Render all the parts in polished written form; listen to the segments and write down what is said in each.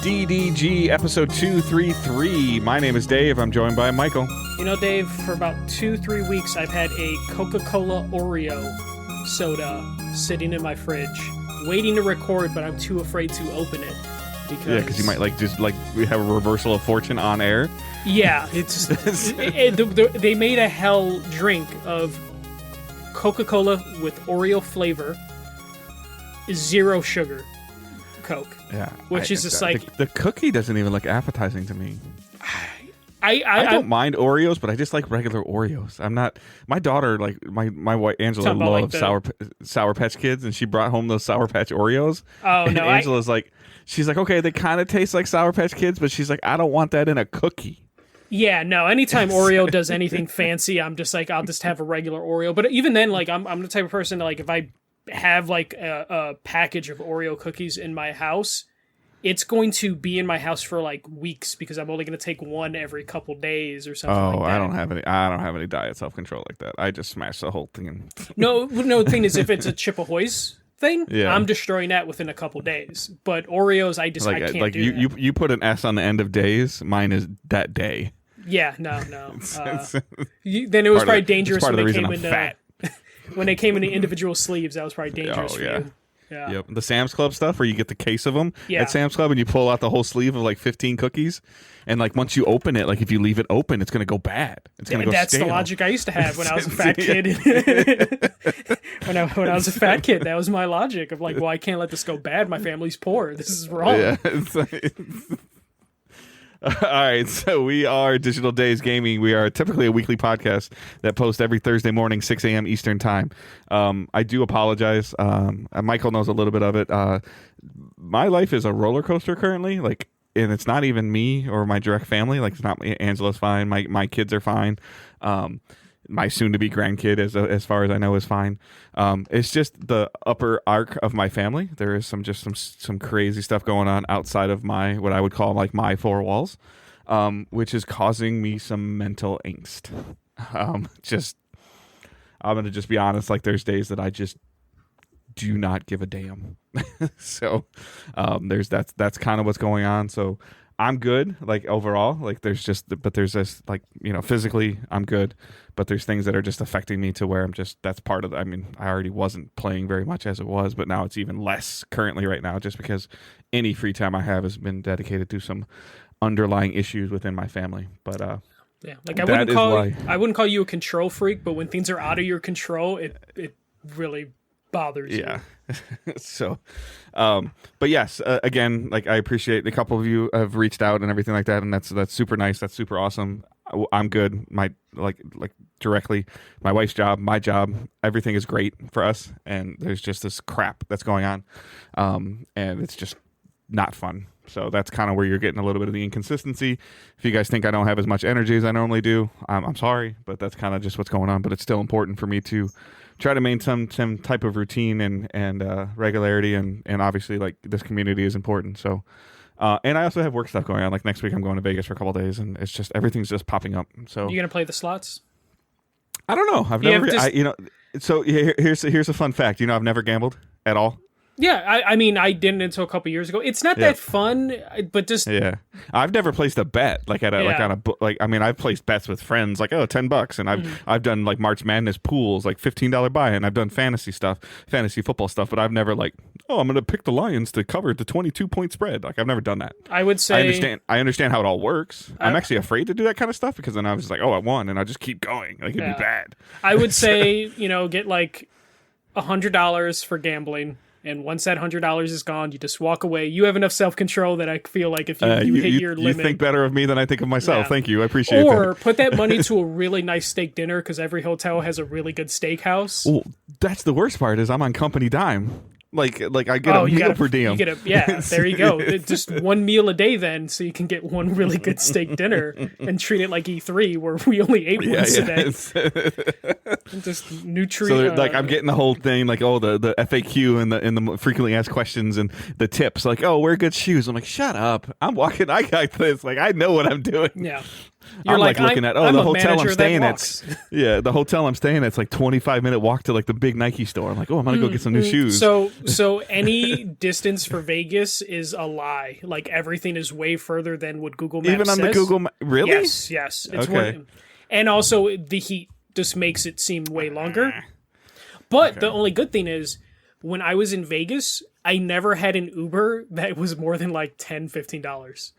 DDG episode 233. My name is Dave. I'm joined by Michael. You know, Dave, for about 2-3 weeks, I've had a Coca-Cola Oreo soda sitting in my fridge, waiting to record, but I'm too afraid to open it. Because you might we have a reversal of fortune on air. Yeah, they made a hell drink of Coca-Cola with Oreo flavor, 0 sugar Coke. Yeah, which is just like the cookie doesn't even look appetizing to me. I don't mind Oreos, but I just like regular Oreos. I'm not. My daughter, like my wife Angela, loves Sour Patch Kids, and she brought home those Sour Patch Oreos. Oh and no, Angela's she's like, okay, they kind of taste like Sour Patch Kids, but she's like, I don't want that in a cookie. Yeah, no. Anytime Oreo does anything fancy, I'm just like, I'll just have a regular Oreo. But even then, like, I'm the type of person that, like, if I have like a package of Oreo cookies in my house, it's going to be in my house for like weeks because I'm only going to take one every couple days or something like that. I don't have any diet self-control like that. I just smash the whole thing. No, the thing is, if it's a Chip Ahoy's thing, yeah. I'm destroying that within a couple days. But Oreos, I can't do that. You put an S on the end of days. Mine is that day. Yeah, no. Then it was probably dangerous when they came into when they came in the individual sleeves. That was probably dangerous for you. Yeah. Yep. The Sam's Club stuff where you get the case of them at Sam's Club and you pull out the whole sleeve of like 15 cookies, and like once you open it, like if you leave it open, it's gonna go bad. It's gonna go That's stale. the logic I used to have when I was a fat kid. when I was a fat kid, that was my logic of like, well, I can't let this go bad. My family's poor. This is wrong. Yeah. All right, so we are Digital Days Gaming. We are typically a weekly podcast that posts every Thursday morning, 6 a.m. Eastern Time. I do apologize. Michael knows a little bit of it. My life is a roller coaster currently, and it's not even me or my direct family. Like, it's not Angela's fine. My kids are fine. My soon-to-be grandkid, as far as I know, is fine. It's just the upper arc of my family. There is some crazy stuff going on outside of what I would call like my four walls, which is causing me some mental angst. I'm gonna just be honest. Like, there's days that I just do not give a damn. So that's kind of what's going on. So I'm good, like, overall. Like, there's this, like, physically I'm good, but there's things that are just affecting me to where that's part of the, I mean, I already wasn't playing very much as it was, but now it's even less currently right now, just because any free time I have has been dedicated to some underlying issues within my family. But yeah, like, I wouldn't call you a control freak, but when things are out of your control, it really bothers you. Yeah. So, but yes, again, like, I appreciate a couple of you have reached out and everything like that, and that's super nice. That's super awesome. I'm good. My directly, my wife's job, my job, everything is great for us, and there's just this crap that's going on, and it's just not fun. So that's kind of where you're getting a little bit of the inconsistency. If you guys think I don't have as much energy as I normally do, I'm sorry, but that's kind of just what's going on. But it's still important for me to try to maintain some type of routine and regularity, and obviously, like, this community is important. So, and I also have work stuff going on. Like, next week I'm going to Vegas for a couple of days, and it's just, everything's just popping up. So you gonna play the slots? I don't know. So here's a fun fact. I've never gambled at all. Yeah, I mean, I didn't until a couple years ago. It's not that fun, but just I've never placed a bet I've placed bets with friends, like, $10, and I've done like March Madness pools, like $15 buy, and I've done fantasy football stuff, but I've never I'm going to pick the Lions to cover the 22-point spread. Like, I've never done that. I would say I understand how it all works. I'm actually afraid to do that kind of stuff because then I was just like, I won, and I just keep going. Like, it'd be bad. I would say get like $100 for gambling. And once that $100 is gone, you just walk away. You have enough self-control that I feel like if you hit your limit... You think better of me than I think of myself. Yeah. Thank you. I appreciate that. Or put that money to a really nice steak dinner, because every hotel has a really good steakhouse. Well, that's the worst part is I'm on company dime. Like I get a meal per diem. There you go. Just one meal a day then, so you can get one really good steak dinner and treat it like E3, where we only ate once a day. Just nutrient. So I'm getting the whole thing, like, the FAQ and the frequently asked questions and the tips, like, wear good shoes. I'm like, shut up. I'm walking. I got this. Like, I know what I'm doing. Yeah. You're I'm like looking at I'm the a hotel I'm manager that staying walks. at. Yeah, the hotel I'm staying at's like 25-minute walk to like the big Nike store. I'm like, oh, I'm gonna go get some new shoes. So any distance for Vegas is a lie. Like everything is way further than what Google Maps even on says. the Google really? Yes. It's Okay. and also the heat just makes it seem way longer. But the only good thing is when I was in Vegas, I never had an Uber that was more than like $10-15.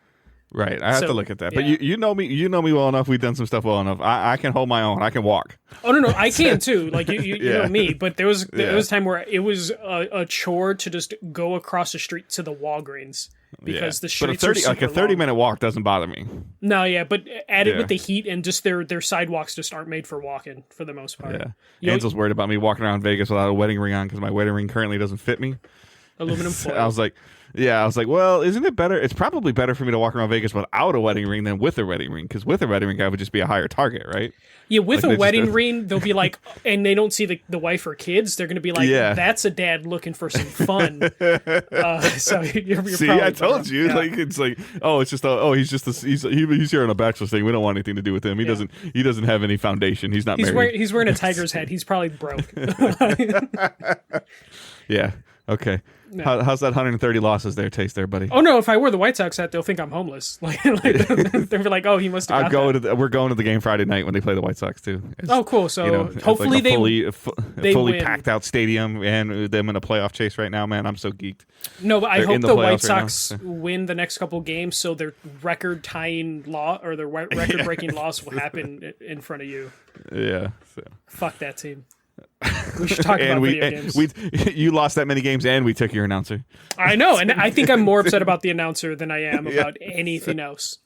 Right, I have So, to look at that. yeah. But you know me well enough. We've done some stuff well enough. I can hold my own. I can walk. Oh no, I can too. Like you Yeah. know me. But there was a time where it was a chore to just go across the street to the Walgreens because the streets but are super a 30-minute long. walk doesn't bother me. No, yeah, but add it Yeah. with the heat and just their sidewalks just aren't made for walking for the most part. Yeah, You know, Angel's worried about me walking around Vegas without a wedding ring on because my wedding ring currently doesn't fit me. aluminum foil. I was like, well, isn't it better? It's probably better for me to walk around Vegas without a wedding ring than with a wedding ring, because with a wedding ring, I would just be a higher target, right? Yeah, with Like, a they wedding just- ring, they'll be like, and they don't see the wife or kids. They're going to be like, Yeah. that's a dad looking for some fun. So you're See, probably I told better. you, Yeah. like it's like, oh, it's just, he's here on a bachelor's thing. We don't want anything to do with him. He doesn't have any foundation. He's not married. He's wearing a tiger's head. He's probably broke. Yeah. Okay. How's that 130 losses there taste there, buddy? Oh no! If I wear the White Sox hat, they'll think I'm homeless. Like they'll be like, "Oh, he must have." We're going to the game Friday night when they play the White Sox too. Oh, cool! So It's hopefully like a they fully win. packed out stadium and them in a playoff chase right now. Man, I'm so geeked. No, but I They're hope in the the White playoffs right now, Sox so. win the next couple games, so their record-tying law or their record-breaking loss will happen in front of you. Yeah. So. Fuck that team. We should talk about And video games. you lost that many games, and we took your announcer. I know, and I think I'm more upset about the announcer than I am about anything else.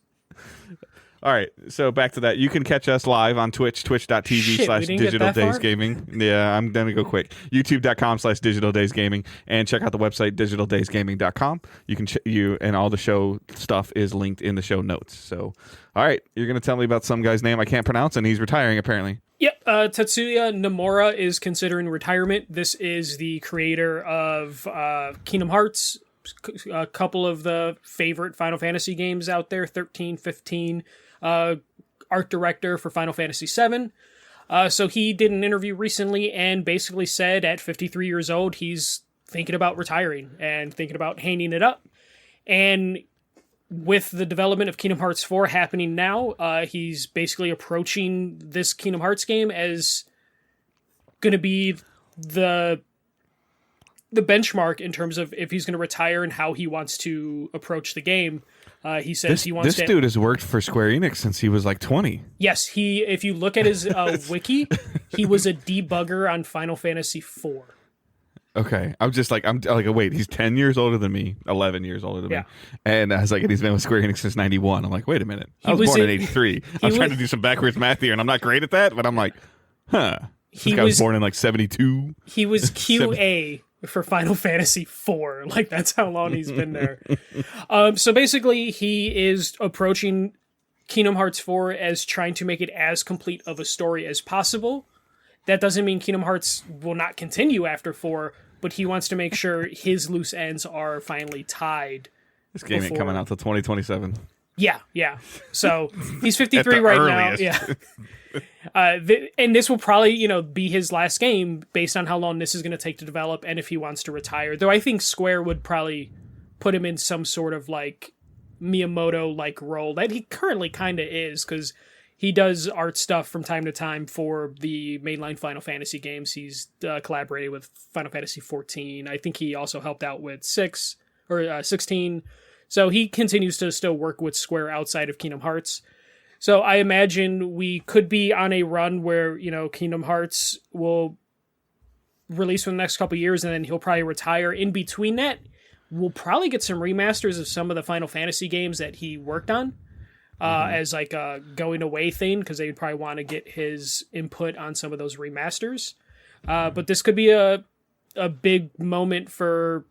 All right, so back to that. You can catch us live on Twitch, Shit, we didn't get twitch.tv/Digital that Days far? Gaming. Yeah, I'm going to go quick. YouTube.com/Digital Days Gaming, and check out the website, digitaldaysgaming.com. You can and all the show stuff is linked in the show notes. So, all right, you're going to tell me about some guy's name I can't pronounce, and he's retiring apparently. Yep, Tetsuya Nomura is considering retirement. This is the creator of Kingdom Hearts, a couple of the favorite Final Fantasy games out there, 13, 15, art director for Final Fantasy VII. So he did an interview recently and basically said at 53 years old, he's thinking about retiring and thinking about hanging it up. And with the development of Kingdom Hearts 4 happening now, he's basically approaching this Kingdom Hearts game as going to be the benchmark in terms of if he's going to retire and how he wants to approach the game. He says he wants This dude has worked for Square Enix since he was like 20. Yes, if you look at his wiki, he was a debugger on Final Fantasy 4. Okay, I'm like, wait, he's 10 years older than me, 11 years older than Yeah. me, and I was like, and he's been with Square Enix since '91. I'm like, wait a minute, I was was born in in- '83. I'm trying to do some backwards math here, and I'm not great at that, but I'm like, huh. This guy was born in like '72. He was QA for Final Fantasy 4. Like, that's how long he's been there. So basically, he is approaching Kingdom Hearts 4 as trying to make it as complete of a story as possible. That doesn't mean Kingdom Hearts will not continue after 4, but he wants to make sure his loose ends are finally tied. This game ain't coming out till 2027. Yeah. So he's 53 At the right earliest. now. Yeah. And this will probably, be his last game based on how long this is going to take to develop and if he wants to retire. Though I think Square would probably put him in some sort of like Miyamoto-like role that he currently kind of is, because he does art stuff from time to time for the mainline Final Fantasy games. He's collaborated with Final Fantasy 14. I think he also helped out with 16. So he continues to still work with Square outside of Kingdom Hearts. So I imagine we could be on a run where, Kingdom Hearts will release for the next couple years and then he'll probably retire. In between that, we'll probably get some remasters of some of the Final Fantasy games that he worked on as like a going away thing, because they would probably want to get his input on some of those remasters. But this could be a big moment for,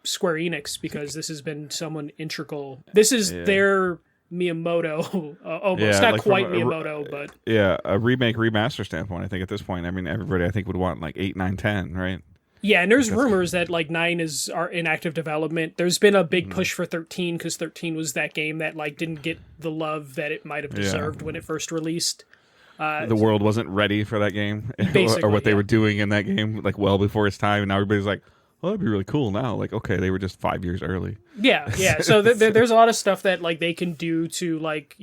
Square Enix, because this has been someone integral. This is their Miyamoto, almost not like quite from a- Miyamoto, but Yeah, a remaster standpoint, I think at this point, I mean, everybody I think would want like 8, 9, 10, right? Yeah, and there's rumors that like 9 are in active development. There's been a big push for 13 because 13 was that game that like didn't get the love that it might have deserved when it first released. The world wasn't ready for that game, or what they were doing in that game, like well before its time. And now everybody's like, "Well, that'd be really cool." Now, like, okay, they were just 5 years early. Yeah. So there's a lot of stuff that like they can do to like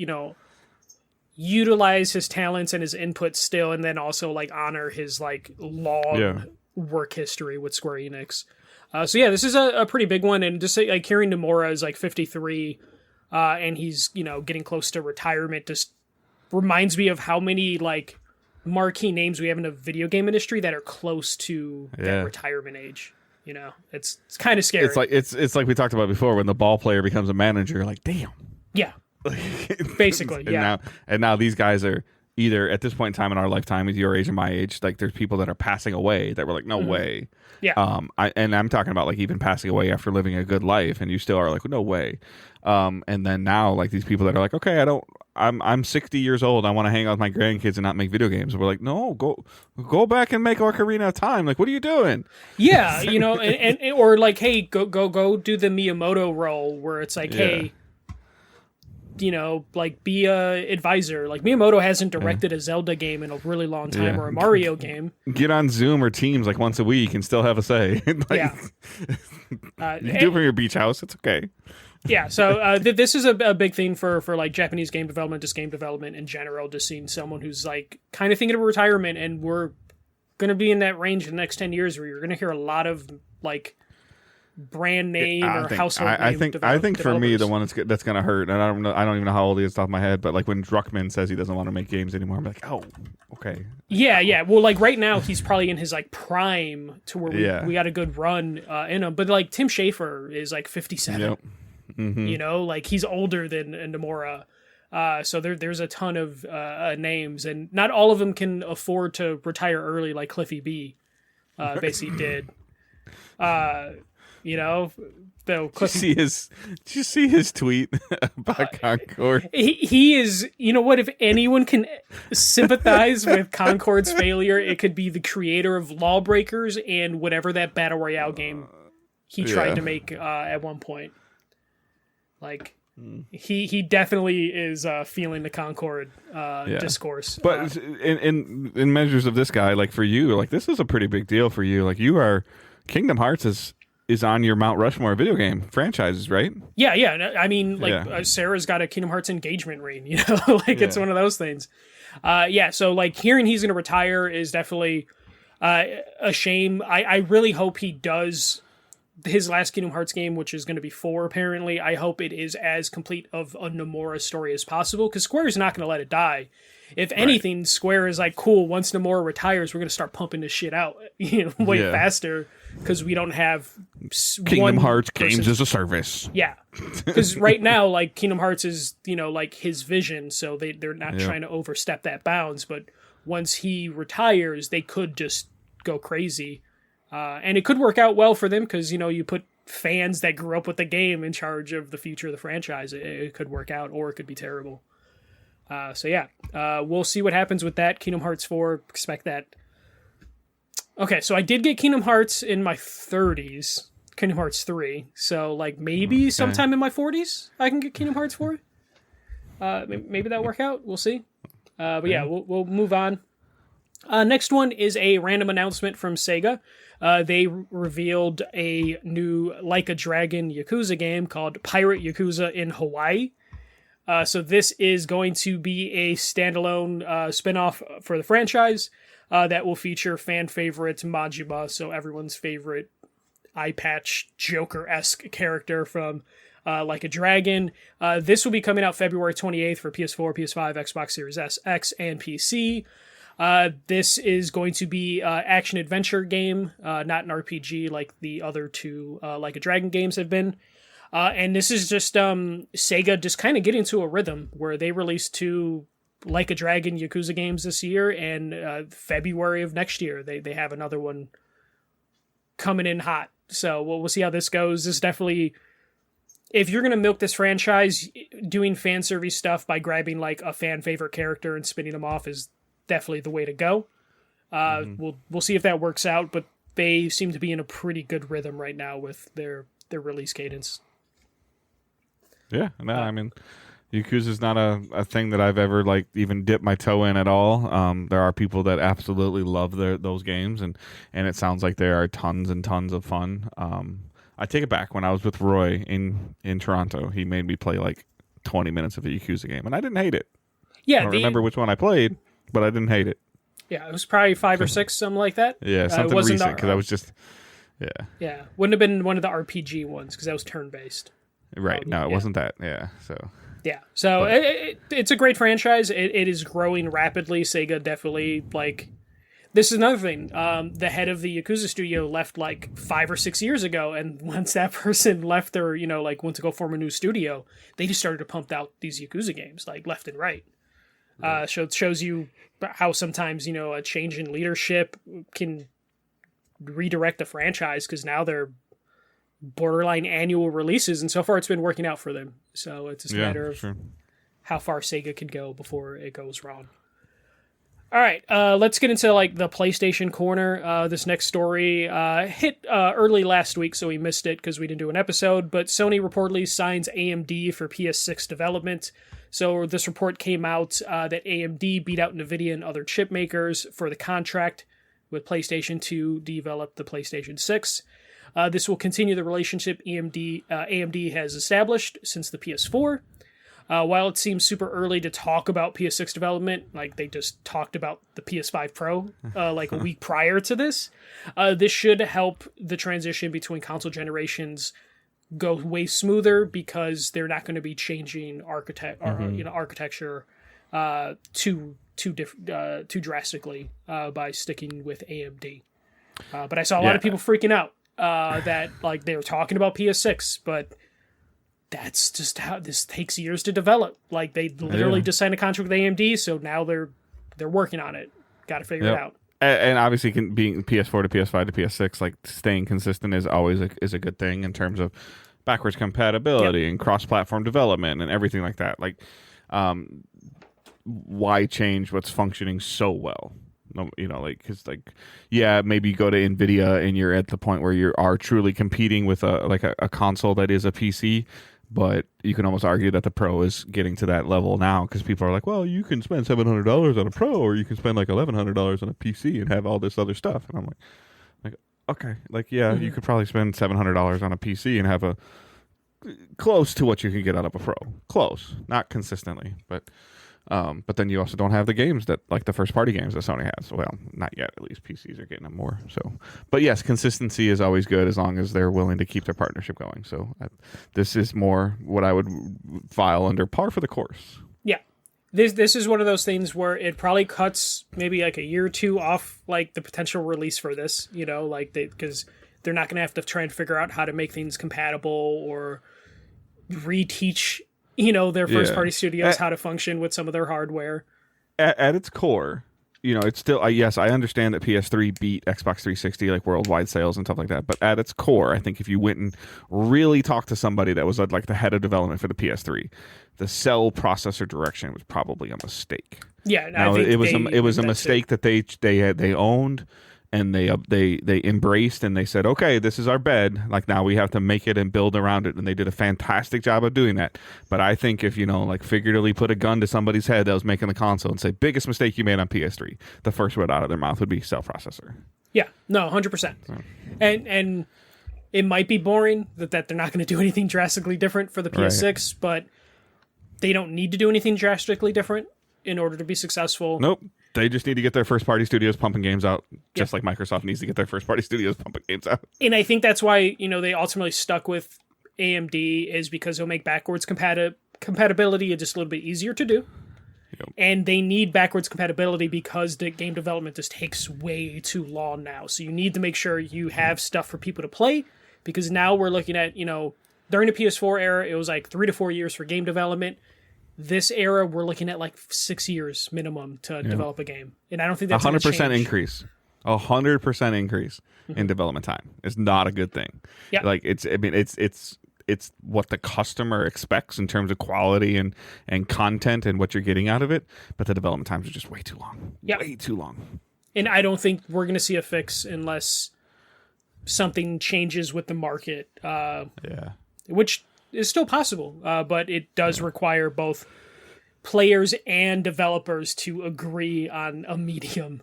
utilize his talents and his input still, and then also like honor his like long work history with Square Enix. So yeah, this is a pretty big one, and just like hearing Nomura is like 53, and he's getting close to retirement just reminds me of how many like marquee names we have in the video game industry that are close to that retirement age. It's kind of scary. It's like we talked about before when the ball player becomes a manager. Like, damn. Yeah. Basically, and now these guys are either at this point in time in our lifetime, with your age and my age, like there's people that are passing away that were like, no way. Yeah. I'm talking about like even passing away after living a good life, and you still are like, no way. And then now like these people that are like, okay, I'm 60 years old. I want to hang out with my grandkids and not make video games. And we're like, no, go back and make Ocarina of Time. Like, what are you doing? Yeah, and or like, hey, go do the Miyamoto role where it's like, hey, like be a advisor. Like Miyamoto hasn't directed a Zelda game in a really long time or a Mario game. Get on Zoom or Teams like once a week and still have a say. You can do it from your beach house. It's okay. Yeah, so this is a big thing for like Japanese game development, just game development in general, just seeing someone who's like kind of thinking of retirement, and we're going to be in that range in the next 10 years where you're going to hear a lot of like brand name household name I think for me the one that's going to hurt, and I don't even know how old he is off the top of my head, but like when Druckmann says he doesn't want to make games anymore, I'm like, oh, okay. Yeah. Well, like right now he's probably in his like prime to where we got a good run in him, but like Tim Schafer is like 57. Yep. Mm-hmm. Like he's older than Nomura. So there's a ton of names, and not all of them can afford to retire early like Cliffy B basically did. Though Cliffy, did you see his tweet about Concord? He is, what, if anyone can sympathize with Concord's failure, it could be the creator of Lawbreakers and whatever that Battle Royale game he tried to make at one point. Like, he definitely is feeling the Concord discourse. But in measures of this guy, like for you, like this is a pretty big deal for you. Like you are, Kingdom Hearts is on your Mount Rushmore video game franchises, right? Yeah. I mean, like Sarah's got a Kingdom Hearts engagement ring, it's one of those things. So like hearing he's going to retire is definitely a shame. I really hope he does his last Kingdom Hearts game, which is going to be 4 apparently. I hope it is as complete of a Nomura story as possible, because Square is not going to let it die. If anything, Square is like, cool, once Nomura retires, we're going to start pumping this shit out way faster, because we don't have Kingdom Hearts games as a service. Yeah, because right now, like, Kingdom Hearts is, like, his vision, so they're not trying to overstep that bounds, but once he retires, they could just go crazy. And it could work out well for them, because, you put fans that grew up with the game in charge of the future of the franchise. It could work out, or it could be terrible. We'll see what happens with that. Kingdom Hearts 4, expect that. Okay, so I did get Kingdom Hearts in my 30s, Kingdom Hearts 3, so like maybe sometime in my 40s I can get Kingdom Hearts 4. Maybe that'll work out, we'll see. We'll move on. Next one is a random announcement from Sega. They revealed a new Like a Dragon Yakuza game called Pirate Yakuza in Hawaii. So this is going to be a standalone spin-off for the franchise that will feature fan favorite Majima, so everyone's favorite eye patch Joker-esque character from Like a Dragon. This will be coming out February 28th for PS4, PS5, Xbox Series S, X, and PC. This is going to be action-adventure game, not an RPG like the other two Like a Dragon games have been. And this is just Sega just kind of getting into a rhythm where they released 2 Like a Dragon Yakuza games this year, and February of next year they have another one coming in hot. So we'll see how this goes. This is definitely, if you're going to milk this franchise, doing fan service stuff by grabbing like a fan favorite character and spinning them off is definitely the way to go. We'll see if that works out, but they seem to be in a pretty good rhythm right now with their release cadence. Yeah, no, I mean, Yakuza is not a thing that I've ever like even dipped my toe in at all. There are people that absolutely love those games, and it sounds like they are tons and tons of fun. I take it back. When I was with Roy in Toronto, he made me play like 20 minutes of a Yakuza game, and I didn't hate it. Yeah, I don't remember which one I played, but I didn't hate it. Yeah, it was probably 5 or 6, something like that. Yeah, something recent, because I was just... Yeah, wouldn't have been one of the RPG ones, because that was turn-based. Right, no, it wasn't that, yeah, so... Yeah, so it's a great franchise. It is growing rapidly. Sega definitely, like... This is another thing. The head of the Yakuza studio left, like, 5 or 6 years ago, and once that person left or, went to go form a new studio, they just started to pump out these Yakuza games, like, left and right. So it shows you how sometimes, a change in leadership can redirect the franchise, because now they're borderline annual releases, and so far it's been working out for them. So it's just a matter of how far Sega can go before it goes wrong. All right, let's get into like the PlayStation corner. This next story hit early last week, so we missed it because we didn't do an episode, but Sony reportedly signs AMD for PS6 development. So this report came out that AMD beat out NVIDIA and other chip makers for the contract with PlayStation to develop the PlayStation 6. This will continue the relationship AMD has established since the PS4. While it seems super early to talk about PS6 development, like they just talked about the PS5 Pro like a week prior to this, this should help the transition between console generations go way smoother, because they're not going to be changing architecture too drastically by sticking with AMD. But I saw a lot of people freaking out that like they were talking about PS6, but that's just how this takes years to develop. Like they literally just signed a contract with AMD, so now they're working on it. Got to figure it out. And obviously, being PS4 to PS5 to PS6, like staying consistent is always a good thing in terms of backwards compatibility and cross-platform development and everything like that. Like, why change what's functioning so well? Because maybe you go to NVIDIA and you're at the point where you are truly competing with a console that is a PC. But you can almost argue that the Pro is getting to that level now, because people are like, well, you can spend $700 on a Pro, or you can spend like $1,100 on a PC and have all this other stuff. And I'm like, okay, you could probably spend $700 on a PC and have a close to what you can get out of a Pro. Close, not consistently, but then you also don't have the games that, like the first party games that Sony has. Well, not yet. At least PCs are getting them more. So, but yes, consistency is always good as long as they're willing to keep their partnership going. So this is more what I would file under par for the course. Yeah, this is one of those things where it probably cuts maybe like a year or two off like the potential release for this. Because they're not going to have to try and figure out how to make things compatible or reteach their first-party studios how to function with some of their hardware. At its core, it's still... yes, I understand that PS3 beat Xbox 360, like worldwide sales and stuff like that, but at its core, I think if you went and really talked to somebody that was like the head of development for the PS3, the cell processor direction was probably a mistake. Yeah, now, it was a mistake that they owned, and they embraced, and they said, okay, this is our bed. Like, now we have to make it and build around it. And they did a fantastic job of doing that. But I think if, figuratively put a gun to somebody's head that was making the console and say, biggest mistake you made on PS3, the first word out of their mouth would be cell processor. Yeah, no, 100%. And it might be boring that they're not going to do anything drastically different for the PS6, but they don't need to do anything drastically different in order to be successful. Nope. They just need to get their first-party studios pumping games out, just like Microsoft needs to get their first-party studios pumping games out. And I think that's why, they ultimately stuck with AMD, is because it'll make backwards compatibility just a little bit easier to do. Yep. And they need backwards compatibility because the game development just takes way too long now. So you need to make sure you have stuff for people to play, because now we're looking at, during the PS4 era, it was like 3 to 4 years for game development. This era, we're looking at like 6 years minimum to develop a game, and I don't think that's 100% increase. 100% increase in development time is not a good thing. Yeah, like it's what the customer expects in terms of quality and content and what you're getting out of it, but the development times are just way too long. Yeah, way too long. And I don't think we're going to see a fix unless something changes with the market. Yeah. Which is still possible, but it does require both players and developers to agree on a medium,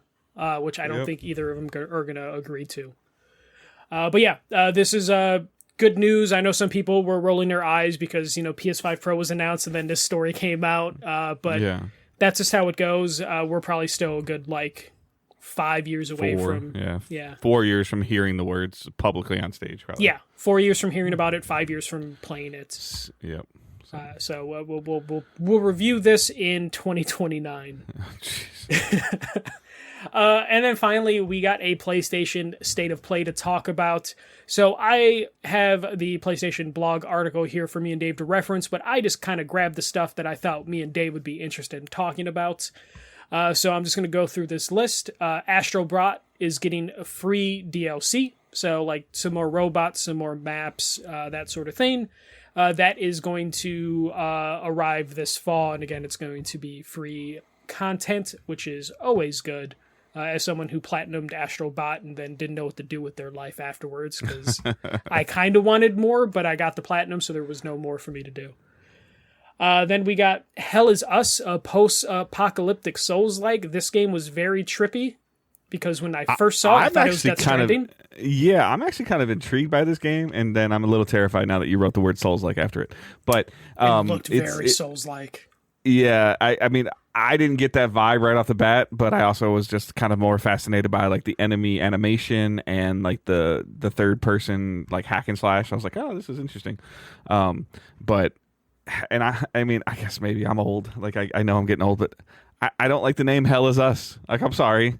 which I don't think either of them are going to agree to. But yeah, this is good news. I know some people were rolling their eyes because, PS5 Pro was announced and then this story came out. But that's just how it goes. We're probably still a good, 5 years away from... Yeah. 4 years from hearing the words publicly on stage, probably. Yeah. 4 years from hearing about it, 5 years from playing it. Yep. So we'll review this in 2029. And then finally, we got a PlayStation State of Play to talk about. So I have the PlayStation blog article here for me and Dave to reference, but I just kind of grabbed the stuff that I thought me and Dave would be interested in talking about. So I'm just going to go through this list. Astro Bot is getting a free DLC. So some more robots, some more maps, that sort of thing. That is going to arrive this fall. And again, it's going to be free content, which is always good. As someone who platinumed Astro Bot and then didn't know what to do with their life afterwards, because I kind of wanted more, but I got the platinum, so there was no more for me to do. Then we got Hell Is Us, a post-apocalyptic Souls-like. This game was very trippy, because when I first saw it, I thought it was Death Stranding. I'm actually kind of intrigued by this game, and then I'm a little terrified now that you wrote the word Souls-like after it. But it looked very Souls-like. Yeah, I mean, I didn't get that vibe right off the bat, but I also was just kind of more fascinated by the enemy animation and the third person hack and slash. I was like, oh, this is interesting. But I mean, I guess maybe I'm old. I know I'm getting old, but I don't like the name Hell Is Us. I'm sorry.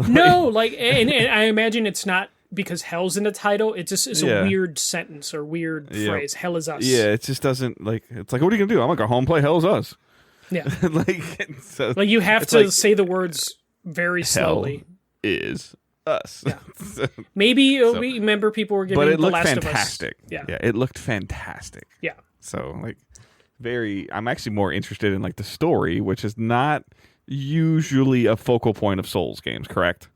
No, and I imagine it's not because hell's in the title. It's just a weird sentence or weird phrase. Hell Is Us. Yeah, it just doesn't it's what are you gonna do? I'm gonna go home and play Hell Is Us. Yeah. So you have to say the words very slowly. Hell Is Us. Yeah. Maybe remember people were giving The Last fantastic. of Us. Yeah. Yeah, it looked fantastic. Yeah. So I'm actually more interested in the story, which is not usually a focal point of Souls games, correct?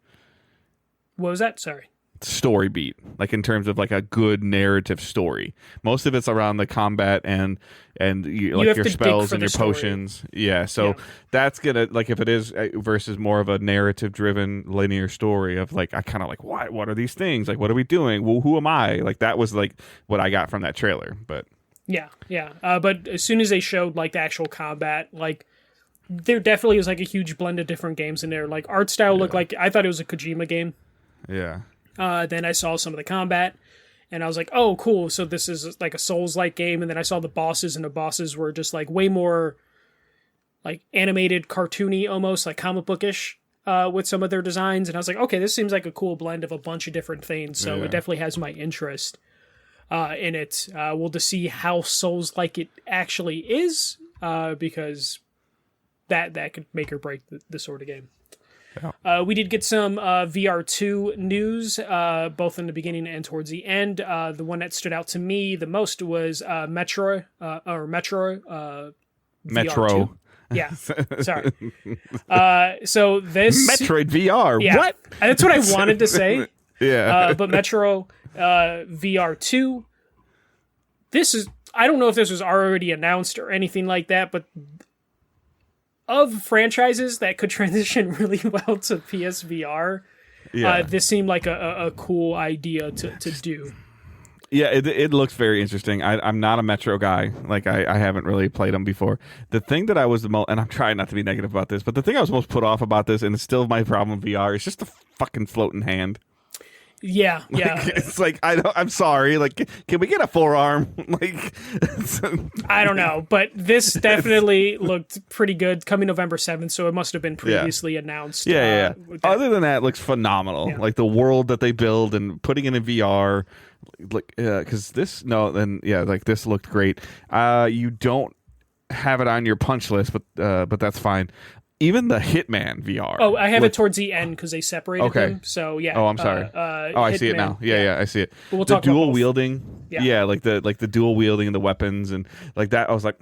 What was that? Sorry. Story beat, in terms of a good narrative story. Most of it's around the combat and your spells and your potions. Yeah, so that's gonna if it is versus more of a narrative driven linear story of I kind of what are these things? What are we doing? Well, who am I? That was what I got from that trailer. But yeah. But as soon as they showed the actual combat, there definitely was a huge blend of different games in there. Art style looked I thought it was a Kojima game. Yeah. Then I saw some of the combat, and I was like, oh, cool, so this is a Souls-like game. And then I saw the bosses, and the bosses were just way more animated, cartoony, almost comic bookish with some of their designs. And I was like, okay, this seems like a cool blend of a bunch of different things. So it definitely has my interest in it. We'll just see how Souls-like it actually is, because that could make or break the sort of game. Yeah. We did get some VR2 news, both in the beginning and towards the end. The one that stood out to me the most was Metro. Metro. Yeah, sorry. So this Metroid VR. Yeah, what? That's what I wanted to say. Yeah. But Metro VR2. This is. I don't know if this was already announced or anything like that, but of franchises that could transition really well to PSVR, this seemed like a cool idea to do. Yeah, it looks very interesting. I'm not a Metro guy. I haven't really played them before. The thing that I was the most, and I'm trying not to be negative about this, but the thing I was most put off about this, and it's still my problem with VR, is just the fucking floating hand. Yeah. It's I'm sorry. Can we get a forearm? I don't know, but this definitely looked pretty good. Coming November 7th, so it must have been previously announced. Yeah. Other than that, it looks phenomenal. Yeah. The world that they build and putting it in VR. Because this looked great. You don't have it on your punch list, but that's fine. Even the Hitman VR. Oh, I have it towards the end because they separated them. So yeah. Oh, I'm sorry. I see it now. Yeah, I see it. But we'll the talk dual about both. wielding. Yeah, the dual wielding and the weapons and that. I was like,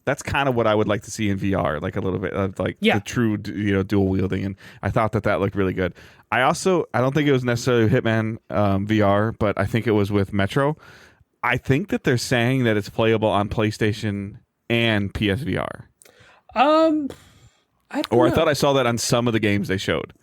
That's kind of what I would like to see in VR, like a little bit of like Yeah. the true, dual wielding. And I thought that looked really good. I don't think it was necessarily Hitman VR, but I think it was with Metro. I think that they're saying that it's playable on PlayStation and PSVR. I don't know. I thought I saw that on some of the games they showed.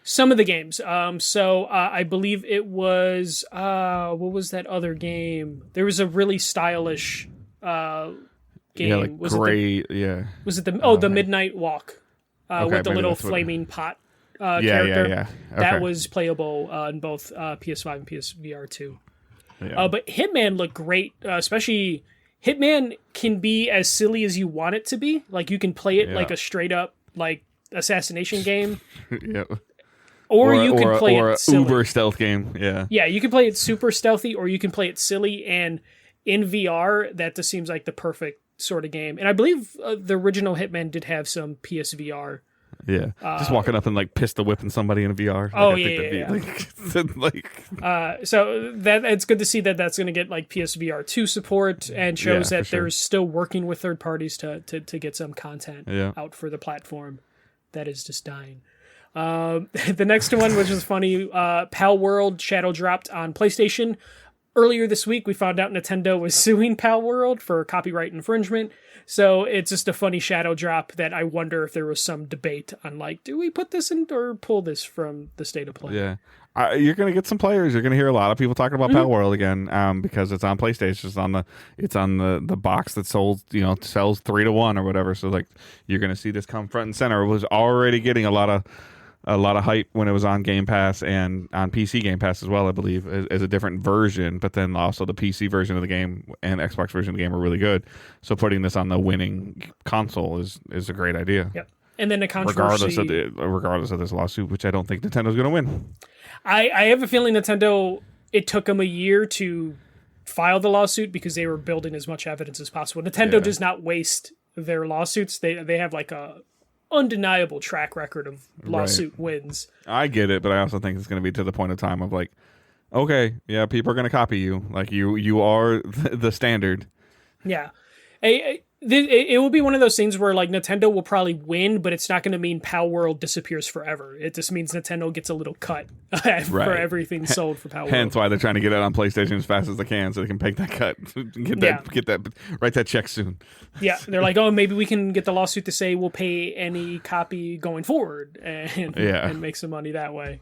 Some of the games. So I believe it was what was that other game? There was a really stylish game. Yeah, like was gray. it Was the the Midnight Walk with the little flaming pot character? Yeah. Okay. That was playable in both PS5 and PSVR 2. Yeah. But Hitman looked great, especially Hitman can be as silly as you want it to be. Like you can play it like a straight up like assassination game. Yeah. Or you can play it silly. Uber stealth game. Yeah. Yeah, you can play it super stealthy, or you can play it silly. And in VR, that just seems like the perfect sort of game. And I believe the original Hitman did have some PSVR. Yeah. Just walking up and like pistol whipping somebody in a VR. So that it's good to see that that's going to get like PSVR 2 support, and shows that they're still working with third parties to get some content out for the platform that is just dying. The next one, which is funny, Pal World Shadow dropped on PlayStation. Earlier this week, we found out Nintendo was suing Pal World for copyright infringement. So it's just a funny shadow drop that I wonder if there was some debate on, like, do we put this in or pull this from the state of play? Yeah. You're going to get some players. You're going to hear a lot of people talking about Pal World again because it's on PlayStation. It's on the box that sells 3-to-1 or whatever. So, like, you're going to see this come front and center. It was already getting a lot of hype when it was on Game Pass and on PC Game Pass as well, I believe, as a different version. But then also the PC version of the game and Xbox version of the game are really good. So putting this on the winning console is a great idea. Yep. And then the controversy... Regardless of this lawsuit, which I don't think Nintendo's going to win. I have a feeling Nintendo, it took them a year to file the lawsuit because they were building as much evidence as possible. Nintendo does not waste their lawsuits. They have like a undeniable track record of lawsuit wins. I get it, but I also think it's going to be to the point of time of like, okay, yeah, people are going to copy you. Like you are the standard. Yeah. It will be one of those things where like Nintendo will probably win, but it's not going to mean Pal World disappears forever. It just means Nintendo gets a little cut for everything sold for Pal World. Hence why they're trying to get it on PlayStation as fast as they can so they can make that cut. Write that check soon. Yeah, they're like, oh, maybe we can get the lawsuit to say we'll pay any copy going forward and make some money that way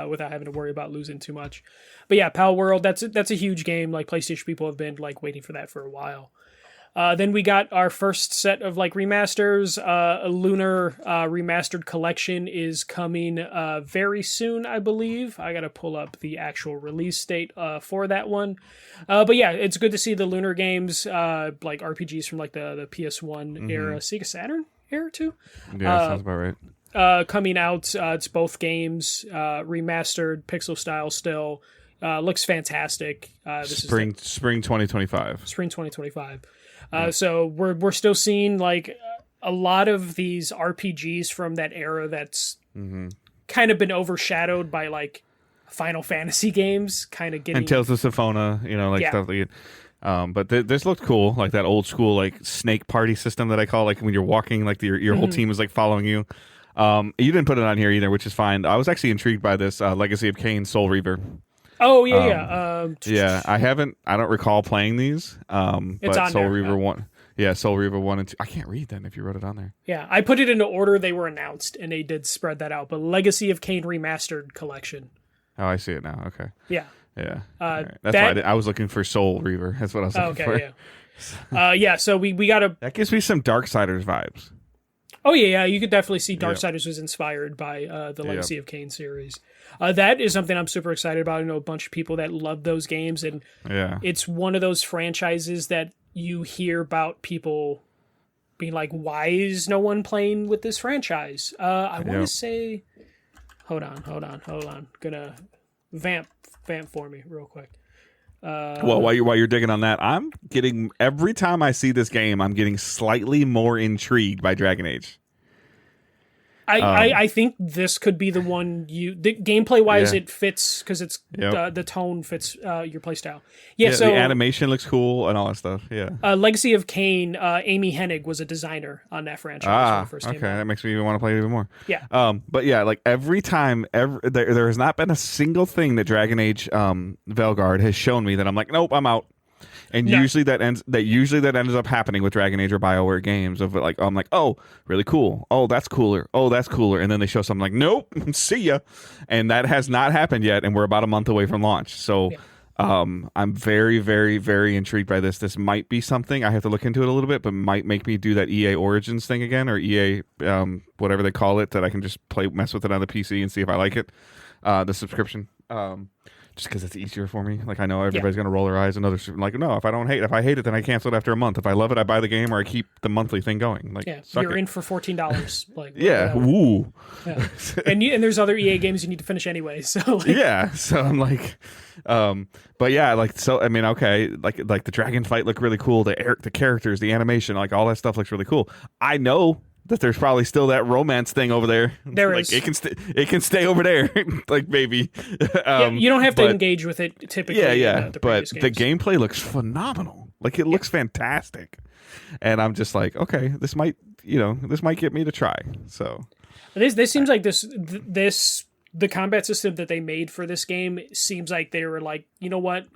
without having to worry about losing too much. But yeah, Pal World, that's a huge game. Like PlayStation people have been like waiting for that for a while. Then we got our first set of like remasters. A Lunar remastered collection is coming very soon, I believe. I gotta pull up the actual release date for that one. But yeah, it's good to see the Lunar games, like RPGs from like the PS1 era, Sega Saturn era too. Yeah, sounds about right. Coming out, it's both games remastered, pixel style still. Looks fantastic. Spring 2025. Spring 2025. So we're still seeing like a lot of these RPGs from that era that's kind of been overshadowed by like Final Fantasy games, kind of getting and Tales of Symphonia, stuff like. But this looked cool, like that old school like snake party system that I call, like when you're walking, like your whole team is like following you. You didn't put it on here either, which is fine. I was actually intrigued by this Legacy of Kain Soul Reaver. Oh yeah, yeah. I don't recall playing these. It's but on Soul there. Reaver 1. Yeah, Soul Reaver 1 and 2. I can't read then if you wrote it on there. Yeah, I put it in the order they were announced, and they did spread that out. But Legacy of Kain Remastered Collection. Oh, I see it now. Okay. Yeah. Yeah. Right. That's why I was looking for Soul Reaver. That's what I was looking for. Yeah. So we got a... That gives me some Darksiders vibes. Oh, yeah. You could definitely see Darksiders was inspired by the Legacy of Kain series. That is something I'm super excited about. I know a bunch of people that love those games, and it's one of those franchises that you hear about people being like, why is no one playing with this franchise? I want to say... Hold on. Gonna vamp for me real quick. Well, while you're digging on that, I'm getting... Every time I see this game, I'm getting slightly more intrigued by Dragon Age. I think this could be the one gameplay wise it fits because it's the tone fits your playstyle. So the animation looks cool and all that stuff. Legacy of Kain, Amy Hennig was a designer on that franchise when it first came out. That makes me even want to play it even more. But like every time there has not been a single thing that Dragon Age Velguard has shown me that I'm like, nope, I'm out. And usually that ends up happening with Dragon Age or BioWare games of like, I'm like, oh, really cool. Oh, that's cooler. Oh, that's cooler. And then they show something like, nope, see ya. And that has not happened yet. And we're about a month away from launch. So I'm very, very, very intrigued by this. This might be something I have to look into it a little bit, but might make me do that EA Origins thing again, or EA, whatever they call it, that I can just mess with it on the PC and see if I like it. The subscription. Just because it's easier for me. Like, I know everybody's going to roll their eyes and others like, no, if I hate it, then I cancel it after a month. If I love it, I buy the game or I keep the monthly thing going. Like, you're in for $14. Like, woo. Yeah. And there's other EA games you need to finish anyway. So so I'm like, but yeah, like, so I mean, okay, like the dragon fight looked really cool. The characters, the animation, like all that stuff looks really cool. I know that there's probably still that romance thing over there. There like, is. It can stay over there, like maybe. You don't have to engage with it typically. But the gameplay looks phenomenal. Like it looks fantastic, and I'm just like, okay, this might get me to try. So this seems like the combat system that they made for this game seems like they were like, you know what?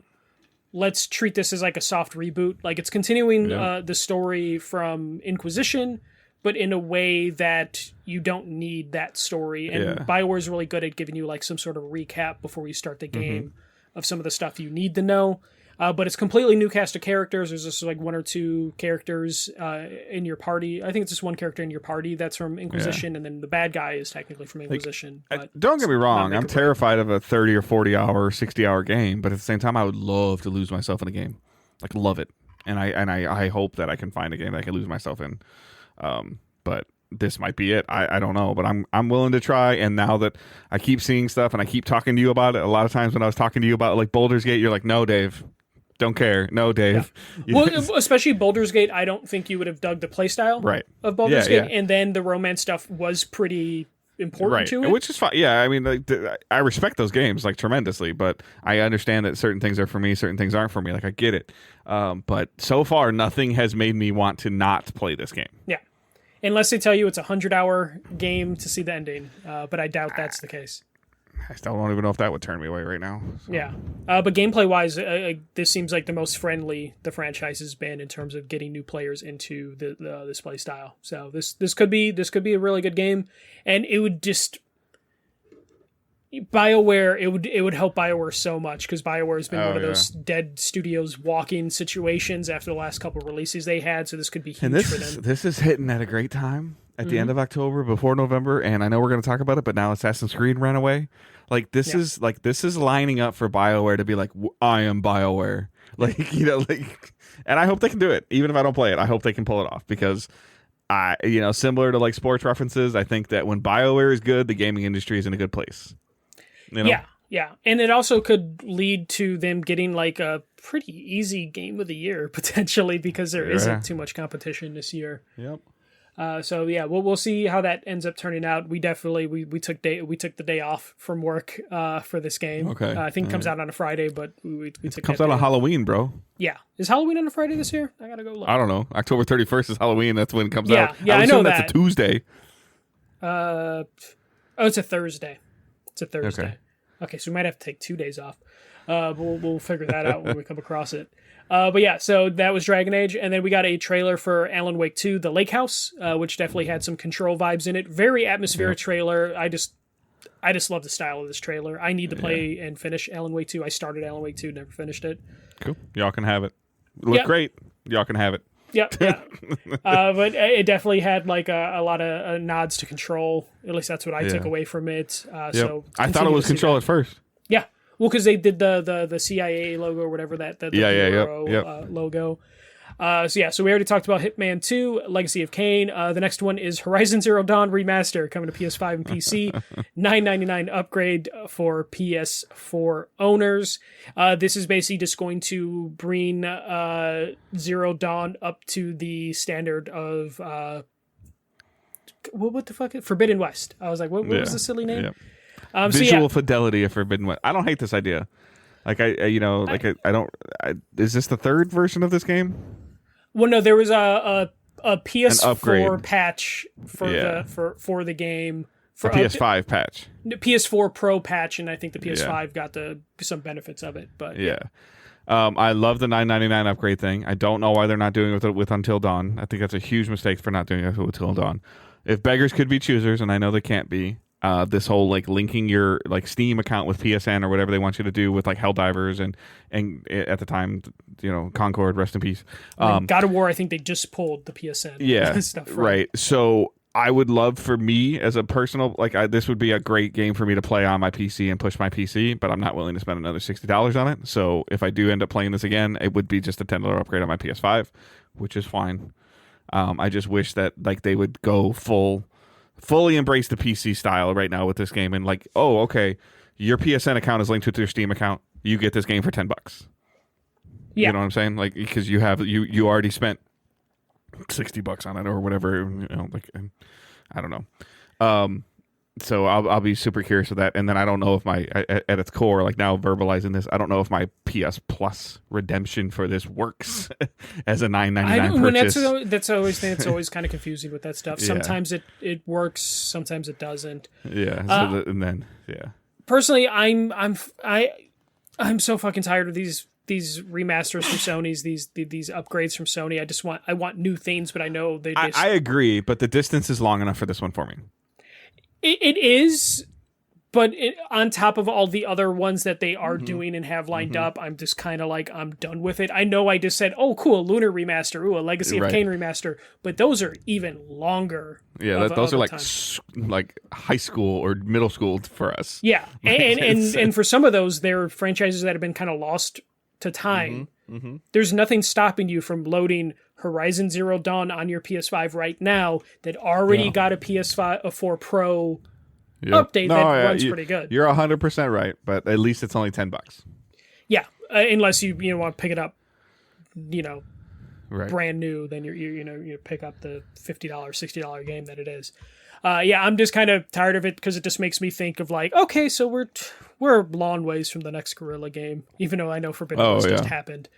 Let's treat this as like a soft reboot. Like it's continuing the story from Inquisition, but in a way that you don't need that story. And BioWare is really good at giving you like some sort of recap before you start the game of some of the stuff you need to know. But it's completely new cast of characters. There's just like one or two characters in your party. I think it's just one character in your party that's from Inquisition, and then the bad guy is technically from Inquisition. But don't get me wrong, I'm terrified of a 30 or 40 hour, 60 hour game, but at the same time, I would love to lose myself in a game. Like, love it. And I hope that I can find a game that I can lose myself in. But this might be it. I don't know, but I'm willing to try. And now that I keep seeing stuff and I keep talking to you about it, a lot of times when I was talking to you about like Baldur's Gate, you're like, no, Dave, don't care. No, Dave. Yeah. Well, especially Baldur's Gate, I don't think you would have dug the playstyle of Baldur's Gate. And then the romance stuff was pretty important to it. Which is fine. Yeah, I mean, like, I respect those games like tremendously, but I understand that certain things are for me, certain things aren't for me. Like, I get it. But so far, nothing has made me want to not play this game. Yeah. Unless they tell you it's a 100-hour game to see the ending. But I doubt that's the case. I still don't even know if that would turn me away right now. So. Yeah. But gameplay-wise, this seems like the most friendly the franchise has been in terms of getting new players into this play style. So this could be a really good game. And it would just... BioWare, it would help BioWare so much because BioWare has been one of those dead studios walking situations after the last couple of releases they had, so this could be huge for them. This is hitting at a great time at the end of October, before November, and I know we're going to talk about it, but now Assassin's Creed ran away. Like this is lining up for BioWare to be like, I am BioWare. Like, and I hope they can do it. Even if I don't play it, I hope they can pull it off because similar to like sports references, I think that when BioWare is good, the gaming industry is in a good place. Yeah. And it also could lead to them getting like a pretty easy game of the year potentially because there isn't too much competition this year. Yep. We'll see how that ends up turning out. We definitely we took the day off from work for this game. Okay. I think it comes out on a Friday, but we took. It comes out on Halloween, bro. Yeah, is Halloween on a Friday this year? I gotta go look. I don't know. October 31st is Halloween. That's when it comes out. Yeah, I know that. That's a Tuesday. It's a Thursday. It's a Thursday. Okay, so we might have to take 2 days off. We'll figure that out when we come across it. So that was Dragon Age, and then we got a trailer for Alan Wake 2, The Lake House, which definitely had some Control vibes in it. Very atmospheric trailer. I just love the style of this trailer. I need to play and finish Alan Wake 2. I started Alan Wake 2, never finished it. Cool. Y'all can have it. Look great. Y'all can have it. Yeah. But it definitely had like a lot of nods to Control. At least that's what I took away from it. So I thought it was Control at first. Yeah. Well, because they did the CIA logo or whatever the logo. So we already talked about Hitman 2, Legacy of Kain. The next one is Horizon Zero Dawn Remaster coming to PS5 and PC. $9.99 upgrade for PS4 owners. This is basically just going to bring Zero Dawn up to the standard of what the fuck? Forbidden West. I was like, what was the silly name? Yeah. Visual fidelity of Forbidden West. I don't hate this idea. Like I don't. Is this the third version of this game? Well, no, there was a PS4 patch for the game. For a PS5 patch. PS4 Pro patch, and I think the PS5 got some benefits of it. But yeah. I love the $9.99 upgrade thing. I don't know why they're not doing it with Until Dawn. I think that's a huge mistake for not doing it with Until Dawn. If beggars could be choosers, and I know they can't be, this whole like linking your like Steam account with PSN or whatever they want you to do with like Helldivers and at the time, Concord, rest in peace. God of War, I think they just pulled the PSN stuff. Right. So I would love for me as a personal, this would be a great game for me to play on my PC and push my PC, but I'm not willing to spend another $60 on it. So if I do end up playing this again, it would be just a $10 upgrade on my PS5, which is fine. I just wish that like they would go fully embrace the PC style right now with this game and like, oh, okay, your PSN account is linked with your Steam account. You get this game for $10. Yeah. You know what I'm saying? Like, because you already spent $60 on it or whatever, I don't know. So I'll be super curious with that. And then I don't know if at its core, like now verbalizing this, I don't know if my PS Plus redemption for this works as a $9.99 purchase. That's always kind of confusing with that stuff. Sometimes it works, sometimes it doesn't. Yeah. Personally, I'm so fucking tired of these remasters from Sony's, these upgrades from Sony. I want new things, but I know they just... I agree, but the distance is long enough for this one for me. It is, but on top of all the other ones that they are doing and have lined up, I'm just kind of like, I'm done with it. I know I just said, oh, cool, Lunar remaster, ooh, a Legacy of Kain remaster, but those are even longer. Yeah, those are like high school or middle school for us. Yeah, and for some of those, they're franchises that have been kind of lost to time. There's nothing stopping you from loading Horizon Zero Dawn on your PS5 right now that already got a PS4 Pro update that runs pretty good. You're 100% right, but at least it's only $10. Yeah, unless you want to pick it up, brand new, then you pick up the $50, $60 game that it is. I'm just kind of tired of it because it just makes me think of like, okay, so we're a long ways from the next Guerrilla game, even though I know Forbidden West just happened.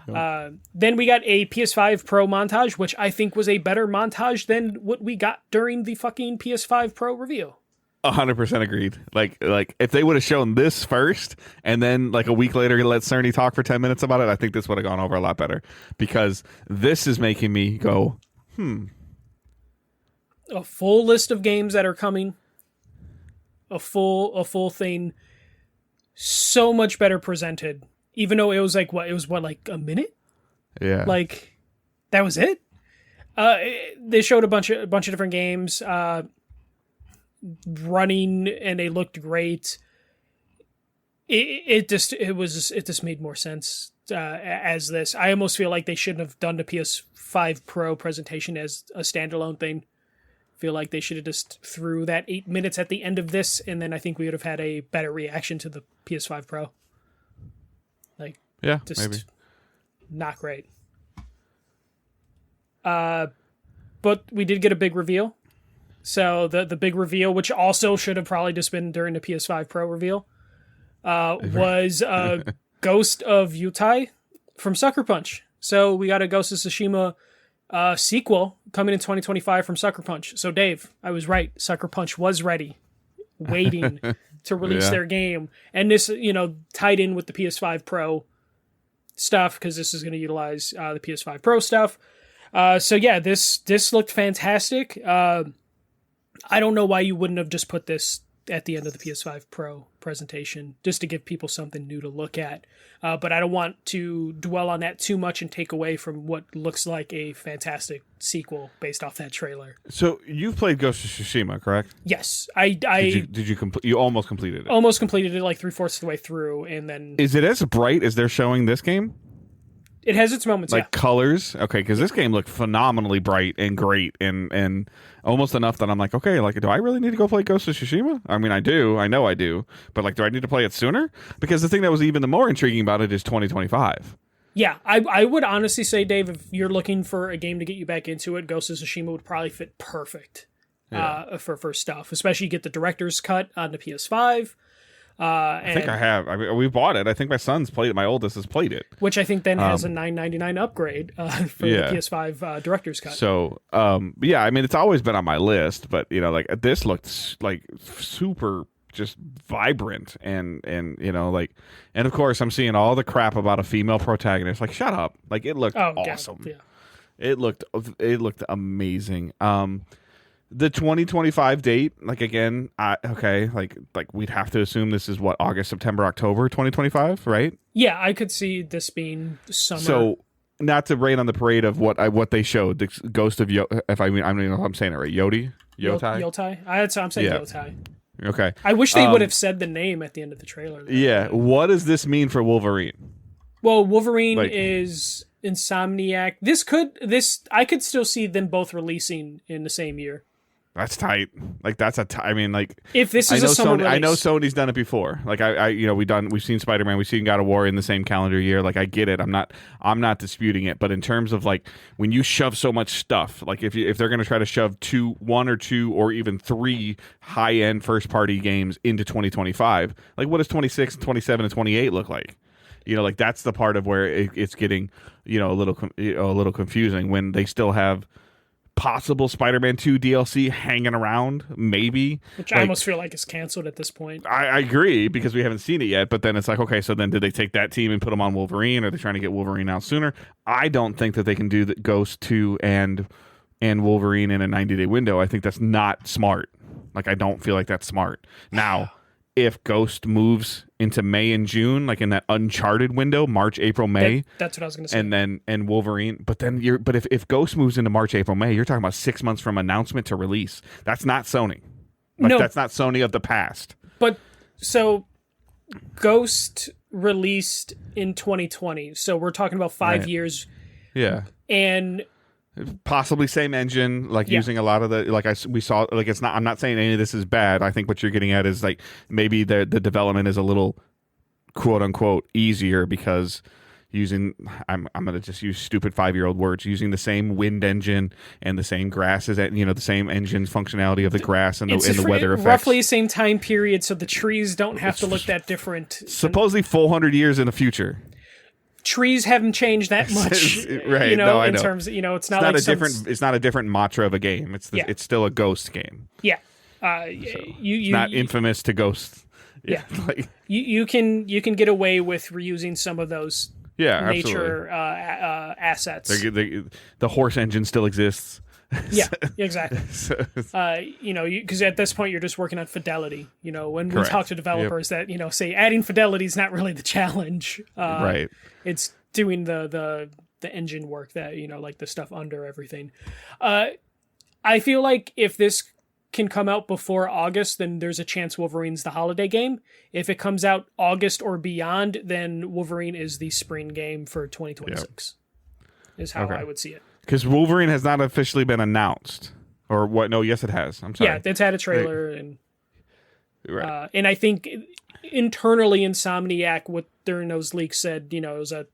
Then we got a PS5 Pro montage, which I think was a better montage than what we got during the fucking PS5 Pro reveal. 100% agreed. Like if they would have shown this first and then like a week later let Cerny talk for 10 minutes about it, I think this would have gone over a lot better because this is making me go, A full list of games that are coming. A full thing. So much better presented. Even though it was like like a minute? Yeah. Like that was it? They showed a bunch of different games running and they looked great. It just made more sense as this. I almost feel like they shouldn't have done the PS5 Pro presentation as a standalone thing. Feel like they should have just threw that 8 minutes at the end of this, and then I think we would have had a better reaction to the PS5 Pro. Like, maybe not great. But we did get a big reveal. So the big reveal, which also should have probably just been during the PS5 Pro reveal, was Ghost of Yutai from Sucker Punch. So we got a Ghost of Tsushima sequel coming in 2025 from Sucker Punch. So Dave, I was right. Sucker Punch was ready, waiting to release their game. And this, tied in with the PS5 Pro stuff because this is going to utilize the PS5 Pro stuff. This looked fantastic. I don't know why you wouldn't have just put this at the end of the PS5 Pro presentation just to give people something new to look at. But I don't want to dwell on that too much and take away from what looks like a fantastic sequel based off that trailer. So you've played Ghost of Tsushima, correct? Yes. Did you complete? You almost completed it. Almost completed it like 3/4 of the way through, and then is it as bright as they're showing this game? It has its moments, like colors. Okay, because this game looked phenomenally bright and great, and almost enough that I'm like, okay, like, do I really need to go play Ghost of Tsushima? I mean, I do. I know I do. But like, do I need to play it sooner? Because the thing that was even the more intriguing about it is 2025. Yeah, I would honestly say, Dave, if you're looking for a game to get you back into it, Ghost of Tsushima would probably fit perfect for stuff, especially you get the director's cut on the PS5. I think I have. I mean, we bought it. I think my son's played it. My oldest has played it. Which I think then has a $9.99 upgrade for the PS5 director's cut. So, yeah, I mean, it's always been on my list, but, you know, like, this looked, like, super just vibrant and you know, like, and of course I'm seeing all the crap about a female protagonist. Like, shut up. Like, it looked awesome. Yeah. It looked amazing. The 2025 date, like, again, okay, like we'd have to assume this is what, August, September, October 2025, right? Yeah, I could see this being summer. So, not to rain on the parade of what they showed, the Ghost of if I don't know if I'm saying it right, Yotai? Yotai? I'm saying Yotai. Okay. I wish they would have said the name at the end of the trailer, though. Yeah. What does this mean for Wolverine? Well, Wolverine is Insomniac. I could still see them both releasing in the same year. That's tight. Like, that's I mean, like, if this is a summer release. I know Sony's done it before. Like, you know, we've seen Spider-Man, we've seen God of War in the same calendar year. Like, I get it. I'm not disputing it. But in terms of, like, when you shove so much stuff, like, if they're going to try to shove one or two or even three high-end first-party games into 2025, like, what does 26, 27, and 28 look like? You know, like, that's the part of where it's getting, you know, a little confusing when they still have possible Spider-Man 2 DLC hanging around, maybe. Which I almost feel like is canceled at this point. I agree, because we haven't seen it yet, but then it's like, okay, so then did they take that team and put them on Wolverine? Are they trying to get Wolverine out sooner? I don't think that they can do the Ghost 2 and Wolverine in a 90-day window. I think that's not smart. Like, I don't feel like that's smart. Now, if Ghost moves into May and June, like in that Uncharted window, March, April, May. That's what I was going to say. And Wolverine, but if Ghost moves into March, April, May, you're talking about 6 months from announcement to release. That's not Sony. Like, no, that's not Sony of the past. But so Ghost released in 2020, so we're talking about 5 years. Yeah. And possibly same engine, like using a lot of the, like we saw, like, it's not, I'm not saying any of this is bad. I think what you're getting at is, like, maybe the development is a little quote unquote easier because using, I'm going to just use stupid 5-year-old words, using the same wind engine and the same grasses, you know, the same engine functionality of the grass and the weather effects. Roughly the same time period, so the trees don't have to look that different. Supposedly 400 years in the future. Trees haven't changed that much, right? You know, no, in terms of, you know, it's not a different mantra of a game. It's still a Ghost game. Yeah, it's not infamous to Ghost. Yeah, like, you can get away with reusing some of those nature assets. The horse engine still exists. Yeah, exactly. You know, because at this point you're just working on fidelity. You know, when we talk to developers that, you know, say adding fidelity is not really the challenge. Right. It's doing the engine work that, you know, like the stuff under everything. I feel like if this can come out before August, then there's a chance Wolverine's the holiday game. If it comes out August or beyond, then Wolverine is the spring game for 2026. Is how I would see it. Because Wolverine has not officially been announced. Or what? No, yes, it has. I'm sorry. Yeah, it's had a trailer. And I think internally Insomniac, during those leaks, said, you know, it was a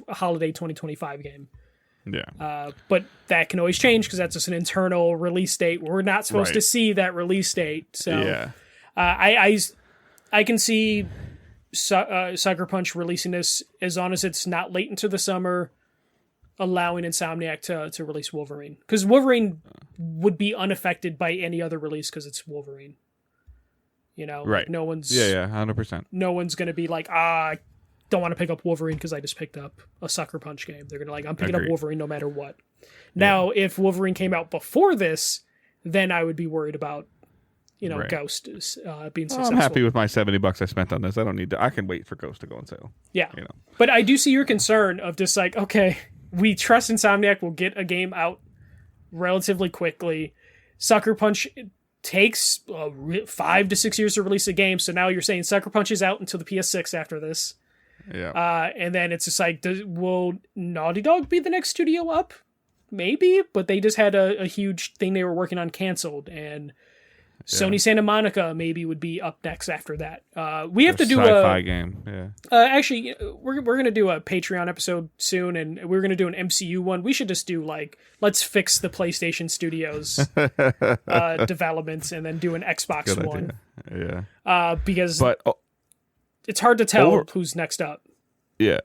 holiday 2025 game. Yeah. But that can always change because that's just an internal release date. We're not supposed to see that release date. So yeah. I can see Sucker Punch releasing this as long as it's not late into the summer, allowing Insomniac to release Wolverine. Because Wolverine would be unaffected by any other release because it's Wolverine. You know? Right. Like no one's... Yeah, 100%. No one's going to be like, I don't want to pick up Wolverine because I just picked up a Sucker Punch game. They're going to like, I'm picking up Wolverine no matter what. Now, if Wolverine came out before this, then I would be worried about, you know, Ghost being successful. I'm happy with my $70 I spent on this. I don't need to... I can wait for Ghost to go on sale. Yeah. You know? But I do see your concern of just like, okay, we trust Insomniac will get a game out relatively quickly. Sucker Punch takes 5 to 6 years to release a game, so now you're saying Sucker Punch is out until the PS6 after this. Yeah. And then it's just like, will Naughty Dog be the next studio up? Maybe, but they just had a huge thing they were working on canceled, and Sony Santa Monica maybe would be up next after that. We have to do sci-fi game. Yeah. Actually, we're gonna do a Patreon episode soon, and we're gonna do an MCU one. We should just do let's fix the PlayStation Studios developments, and then do an Xbox Good one. Idea. Yeah. Because it's hard to tell who's next up. Yeah.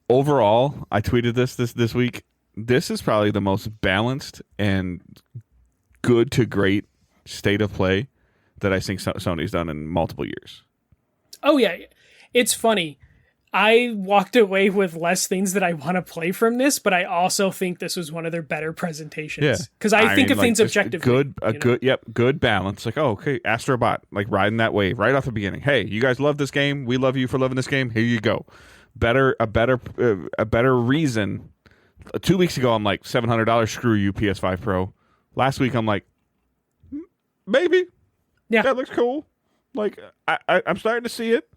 Overall, I tweeted this week. This is probably the most balanced and good to great state of play that I think Sony's done in multiple years. Oh yeah, it's funny. I walked away with less things that I want to play from this, but I also think this was one of their better presentations. Yeah, because I think of things objectively. Good balance. Like, oh, okay, Astrobot, like riding that wave right off the beginning. Hey, you guys love this game. We love you for loving this game. Here you go. A better reason. 2 weeks ago, I'm like $700. Screw you, PS5 Pro. Last week, I'm like, maybe. Yeah, that looks cool. Like I'm starting to see it.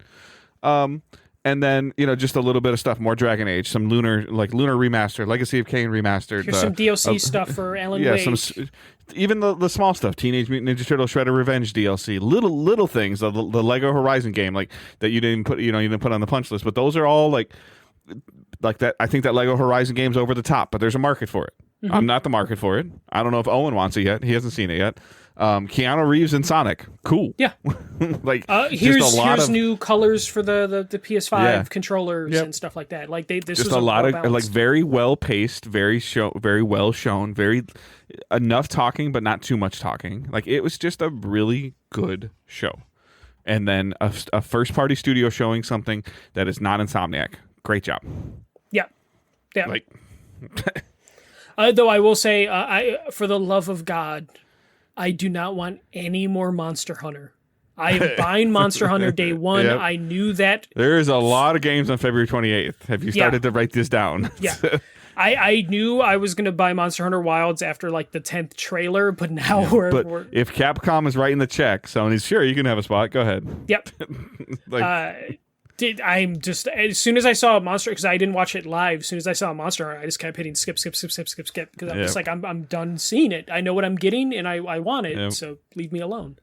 And then just a little bit of stuff, more Dragon Age, some Lunar remastered, Legacy of Kain remastered. Here's some DLC stuff for Alan Wake. Even the small stuff, Teenage Mutant Ninja Turtle Shredder Revenge DLC, little things, the Lego Horizon game, like that you didn't put on the punch list, but those are all like that. I think that Lego Horizon game's over the top, but there's a market for it. Mm-hmm. I'm not the market for it. I don't know if Owen wants it yet. He hasn't seen it yet. Keanu Reeves and Sonic, cool. Yeah. Like here's new colors for the PS5 controllers and stuff like that. Like this just was a lot of balanced. like very well paced, very well shown, very enough talking but not too much talking. Like it was just a really good show. And then a first party studio showing something that is not Insomniac. Great job. Yeah. Yeah. Like though I will say, for the love of God, I do not want any more Monster Hunter. I am buying Monster Hunter day one. Yep. I knew that. There's a lot of games on February 28th. Have you started to write this down? Yeah. I knew I was going to buy Monster Hunter Wilds after like the 10th trailer, but now we're... if Capcom is writing the check, Sony's sure you can have a spot. Go ahead. Yep. I'm just, as soon as I saw a Monster, because I didn't watch it live, as soon as I saw a Monster Hunter, I just kept hitting skip, because I'm just like, I'm done seeing it. I know what I'm getting, and I want it, so leave me alone.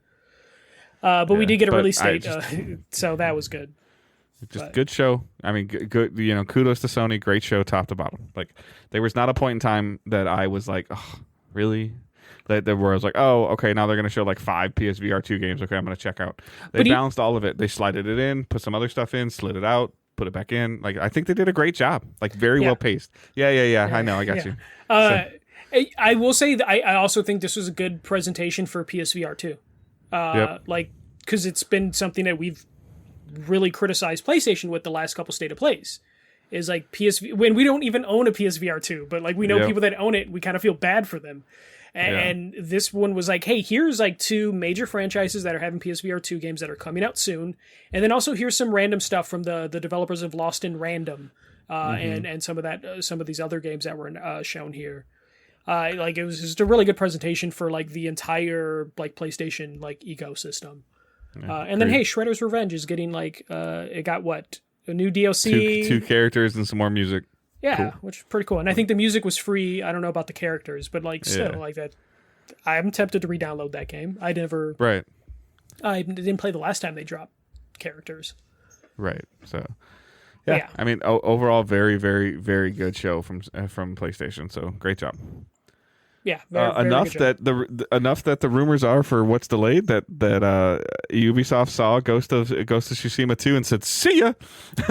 But we did get a release date, so that was good. Good show. I mean, good. Kudos to Sony. Great show, top to bottom. Like, there was not a point in time that I was like, oh, really? Where I was like, oh, okay, now they're going to show like 5 PSVR 2 games. Okay, I'm going to check out. They balanced all of it. They slided it in, put some other stuff in, slid it out, put it back in. Like, I think they did a great job. Like, very well paced. Yeah. I know. I got you. I will say that I also think this was a good presentation for PSVR 2. Like, because it's been something that we've really criticized PlayStation with the last couple state of plays. Is like when we don't even own a PSVR 2, but like we know people that own it, we kind of feel bad for them. And this one was like, hey, here's like 2 major franchises that are having PSVR 2 games that are coming out soon. And then also here's some random stuff from the developers of Lost in Random and some of these other games that were shown here. Like it was just a really good presentation for like the entire like PlayStation like ecosystem. And then, hey, Shredder's Revenge is getting like, it got what? A new DLC? Two characters and some more music. Yeah, cool. Which is pretty cool. And I think the music was free. I don't know about the characters, but like still like that. I'm tempted to re-download that game. I never. Right. I didn't play the last time they dropped characters. Right. So. Yeah. I mean, overall, very, very, very good show from PlayStation. So great job. Yeah, very enough that the rumors are for what's delayed that Ubisoft saw Ghost of Tsushima 2 and said, "See ya,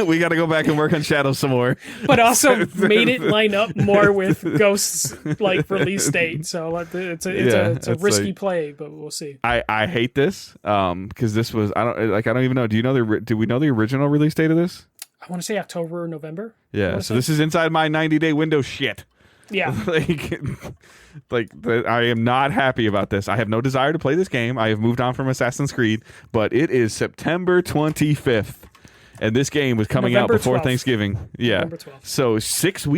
we got to go back and work on Shadows some more." But also made it line up more with Ghost's like release date. So it's a risky play, but we'll see. I hate this because this was I don't even know. Do we know the original release date of this? I want to say October or November. Yeah, so this is inside my 90-day window shit. Yeah. I am not happy about this. I have no desire to play this game. I have moved on from Assassin's Creed, but it is September 25th, and this game was coming out before 12th. Thanksgiving. Yeah. November 12th. So 7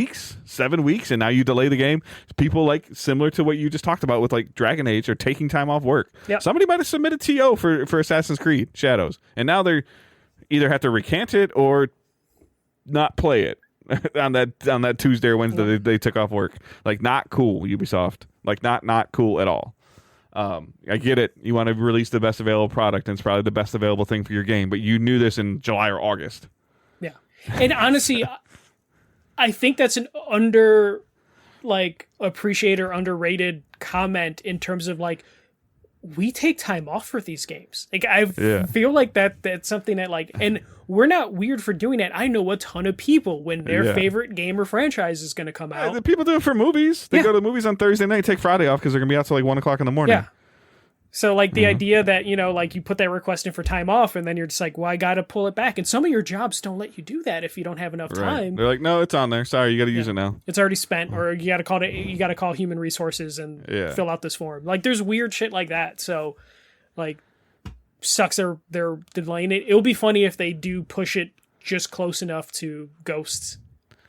weeks, and now you delay the game. People like similar to what you just talked about with like Dragon Age are taking time off work. Yep. Somebody might have submitted TO for Assassin's Creed Shadows, and now they're either have to recant it or not play it. on that Tuesday or Wednesday, they took off work. Like, not cool, Ubisoft. Like, not cool at all. I get it. You want to release the best available product, and it's probably the best available thing for your game. But you knew this in July or August. Yeah, and honestly, I think that's an appreciated or underrated comment in terms of like, we take time off for these games. Like I feel like that's something that like, and we're not weird for doing that. I know a ton of people when their favorite game or franchise is going to come out. People do it for movies. They go to the movies on Thursday night, take Friday off because they're going to be out till like 1:00 in the morning. Yeah. So like the idea that, like you put that request in for time off and then you're just like, well, I got to pull it back. And some of your jobs don't let you do that if you don't have enough time. They're like, no, it's on there. Sorry, you got to use it now. It's already spent, or you got to call human resources and fill out this form. Like there's weird shit like that. So like sucks they're delaying it. It'll be funny if they do push it just close enough to Ghost's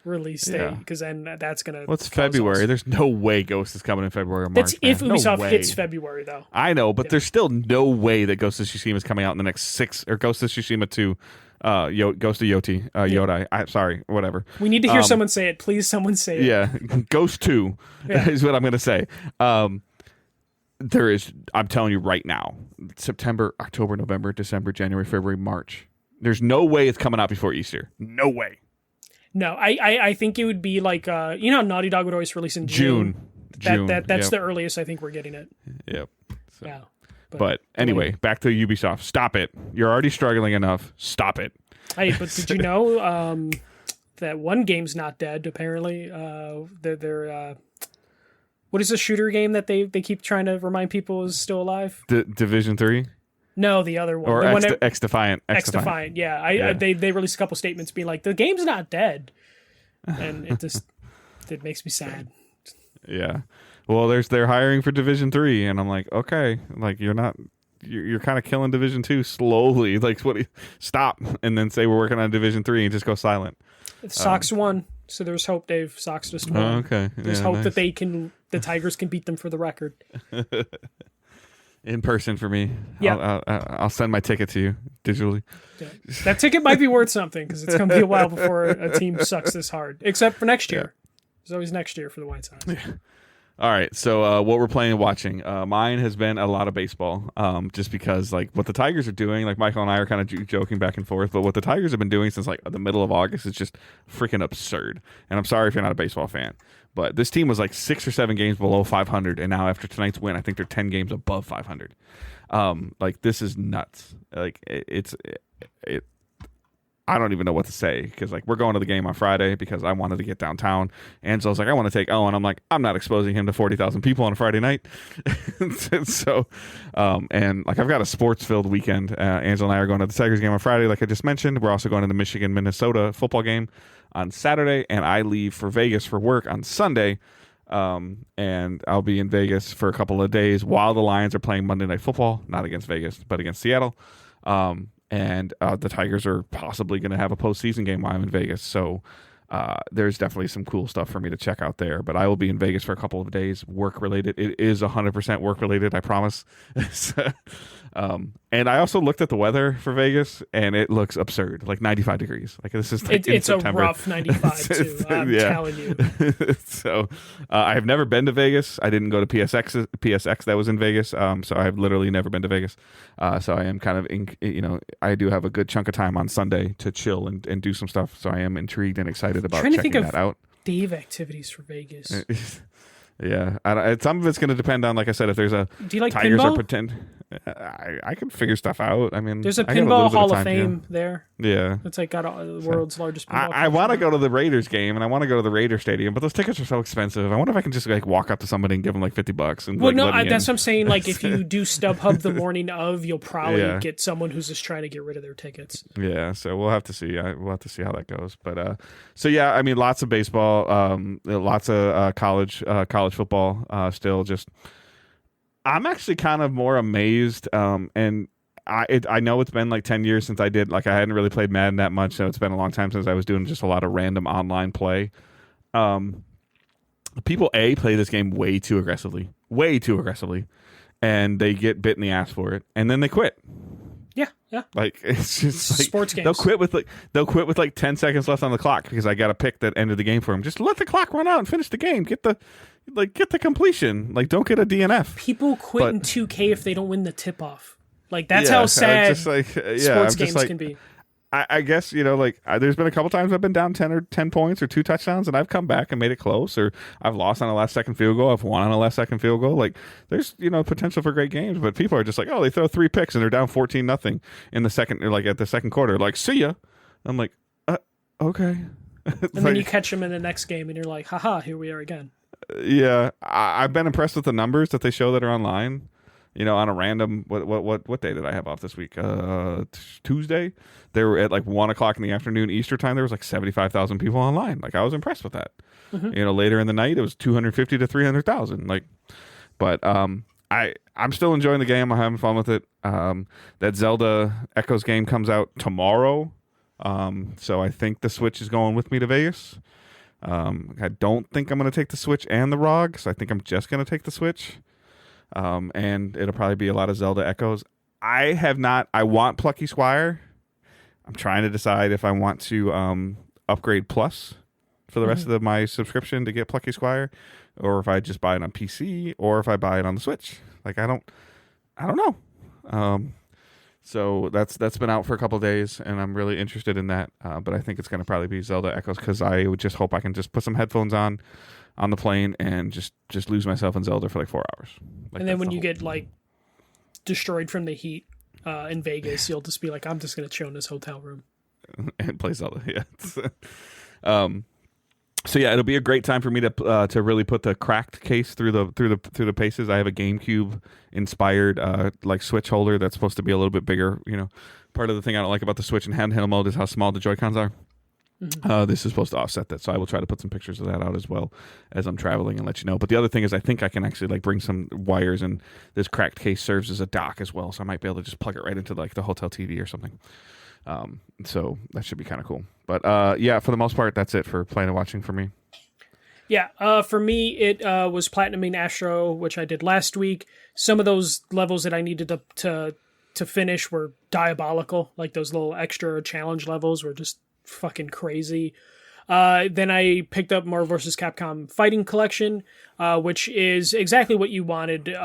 release date, because then that's gonna. What's February? There's no way Ghost is coming in February or March. That's if Ubisoft hits February, though. I know, but there's still no way that Ghost of Tsushima is coming out in the next 6 or Ghost of Tsushima 2. Ghost of Yoti, Yodai. I'm sorry, whatever. We need to hear someone say it. Please, someone say it. Yeah, Ghost 2 is what I'm going to say. There is, I'm telling you right now, September, October, November, December, January, February, March. There's no way it's coming out before Easter. No way. No, I think it would be like Naughty Dog would always release in June. That's the earliest I think we're getting it. Yep. So. Yeah. But anyway, back to Ubisoft. Stop it. You're already struggling enough. Stop it. Hey, but did you know that one game's not dead? Apparently, they're what is the shooter game that they keep trying to remind people is still alive? Division 3. No, the other one. Or the X-Defiant. X-Defiant, yeah. They released a couple statements being like, the game's not dead. And it makes me sad. Yeah. Well, they're hiring for Division 3, and I'm like, okay, like you're kind of killing Division 2 slowly. Like, stop, and then say we're working on Division 3 and just go silent. Sox won, so there's hope, Dave. Sox just won. Okay. There's hope that the Tigers can beat them for the record. In person for me. Yeah. I'll send my ticket to you digitally. Yeah. That ticket might be worth something because it's going to be a while before a team sucks this hard. Except for next year. There's always next year for the White Sox. Yeah. All right, so what we're playing and watching, mine has been a lot of baseball, just because like what the Tigers are doing, like Michael and I are kind of joking back and forth, but what the Tigers have been doing since like the middle of August is just freaking absurd. And I'm sorry if you're not a baseball fan, but this team was like 6 or 7 games below 500, and now after tonight's win, I think they're 10 games above 500. Like this is nuts. Like it I don't even know what to say because like we're going to the game on Friday because I wanted to get downtown. Angela's like, I want to take Owen. I'm like, I'm not exposing him to 40,000 people on a Friday night. So, and like I've got a sports filled weekend. Angela and I are going to the Tigers game on Friday, like I just mentioned. We're also going to the Michigan Minnesota football game on Saturday, and I leave for Vegas for work on Sunday. And I'll be in Vegas for a couple of days while the Lions are playing Monday Night Football, not against Vegas, but against Seattle. And the Tigers are possibly going to have a postseason game while I'm in Vegas. So there's definitely some cool stuff for me to check out there. But I will be in Vegas for a couple of days, work-related. It is 100% work-related, I promise. And I also looked at the weather for Vegas, and it looks absurd, like 95 degrees. Like this is like it's September. a rough 95, too. I'm telling you. So I have never been to Vegas. I didn't go to PSX that was in Vegas. So I've literally never been to Vegas. So I am kind of, I do have a good chunk of time on Sunday to chill and do some stuff. So I am intrigued and excited about checking that out. Dave activities for Vegas. Yeah, some of it's going to depend on, like I said, if there's a do you like Tigers pinball? Or pretend. I can figure stuff out. I mean, there's a pinball Hall of Fame there. Yeah, it's like got the world's largest pinball. I want to go to the Raiders game and I want to go to the Raider Stadium, but those tickets are so expensive. I wonder if I can just like walk up to somebody and give them like $50 and that's what I'm saying. Like if you do StubHub the morning of, you'll probably get someone who's just trying to get rid of their tickets. Yeah, so we'll have to see. We'll have to see how that goes. But so yeah, I mean, lots of baseball, lots of college football. Still just. I'm actually kind of more amazed, and I know it's been like 10 years since I hadn't really played Madden that much, so it's been a long time since I was doing just a lot of random online play. People play this game way too aggressively, and they get bit in the ass for it, and then they quit. Yeah, yeah. Like it's just like Sports games. they'll quit with like 10 seconds left on the clock because I got a pick that ended the game for them. Just let the clock run out and finish the game. Get the completion. Like don't get a DNF. People quit in 2K if they don't win the tip off. Like that's how sad sports games can be. I guess, there's been a couple times I've been down 10 points or 2 touchdowns and I've come back and made it close, or I've lost on a last second field goal. I've won on a last second field goal. Like there's, potential for great games, but people are just like, oh, they throw 3 picks and they're down 14-0 in the second, or like at the second quarter. Like, see ya. I'm like, okay. And then you catch them in the next game and you're like, haha, here we are again. Yeah. I've been impressed with the numbers that they show that are online. On a random, what day did I have off this week? Tuesday. They were at like 1:00 in the afternoon Easter time. There was like 75,000 people online. Like I was impressed with that. Mm-hmm. Later in the night it was 250 to 300,000. Like, but I'm still enjoying the game. I'm having fun with it. That Zelda Echoes game comes out tomorrow. So I think the Switch is going with me to Vegas. I don't think I'm going to take the Switch and the ROG. So I think I'm just going to take the Switch. And it'll probably be a lot of Zelda Echoes. I want Plucky Squire. I'm trying to decide if I want to upgrade Plus for the rest of my subscription to get Plucky Squire, or if I just buy it on PC, or if I buy it on the Switch. Like I don't know. So that's been out for a couple of days, and I'm really interested in that. But I think it's going to probably be Zelda Echoes because I would just hope I can just put some headphones on the plane and just lose myself in Zelda for like 4 hours. Like, and then when you get like destroyed from the heat in Vegas, you'll just be like, I'm just going to chill in this hotel room and play Zelda. Yeah. So yeah, it'll be a great time for me to really put the cracked case through the paces. I have a GameCube inspired like Switch holder that's supposed to be a little bit bigger. Part of the thing I don't like about the Switch in handheld mode is how small the Joy-Cons are. Mm-hmm. This is supposed to offset that, so I will try to put some pictures of that out as well as I'm traveling and let you know. But the other thing is I think I can actually like bring some wires, and this cracked case serves as a dock as well, so I might be able to just plug it right into like the hotel TV or something. So that should be kind of cool. But yeah, for the most part, that's it for playing and watching for me. Yeah, for me, it was Platinuming Astro, which I did last week. Some of those levels that I needed to finish were diabolical. Like those little extra challenge levels were just fucking crazy. Then I picked up Marvel vs. Capcom Fighting Collection, which is exactly what you wanted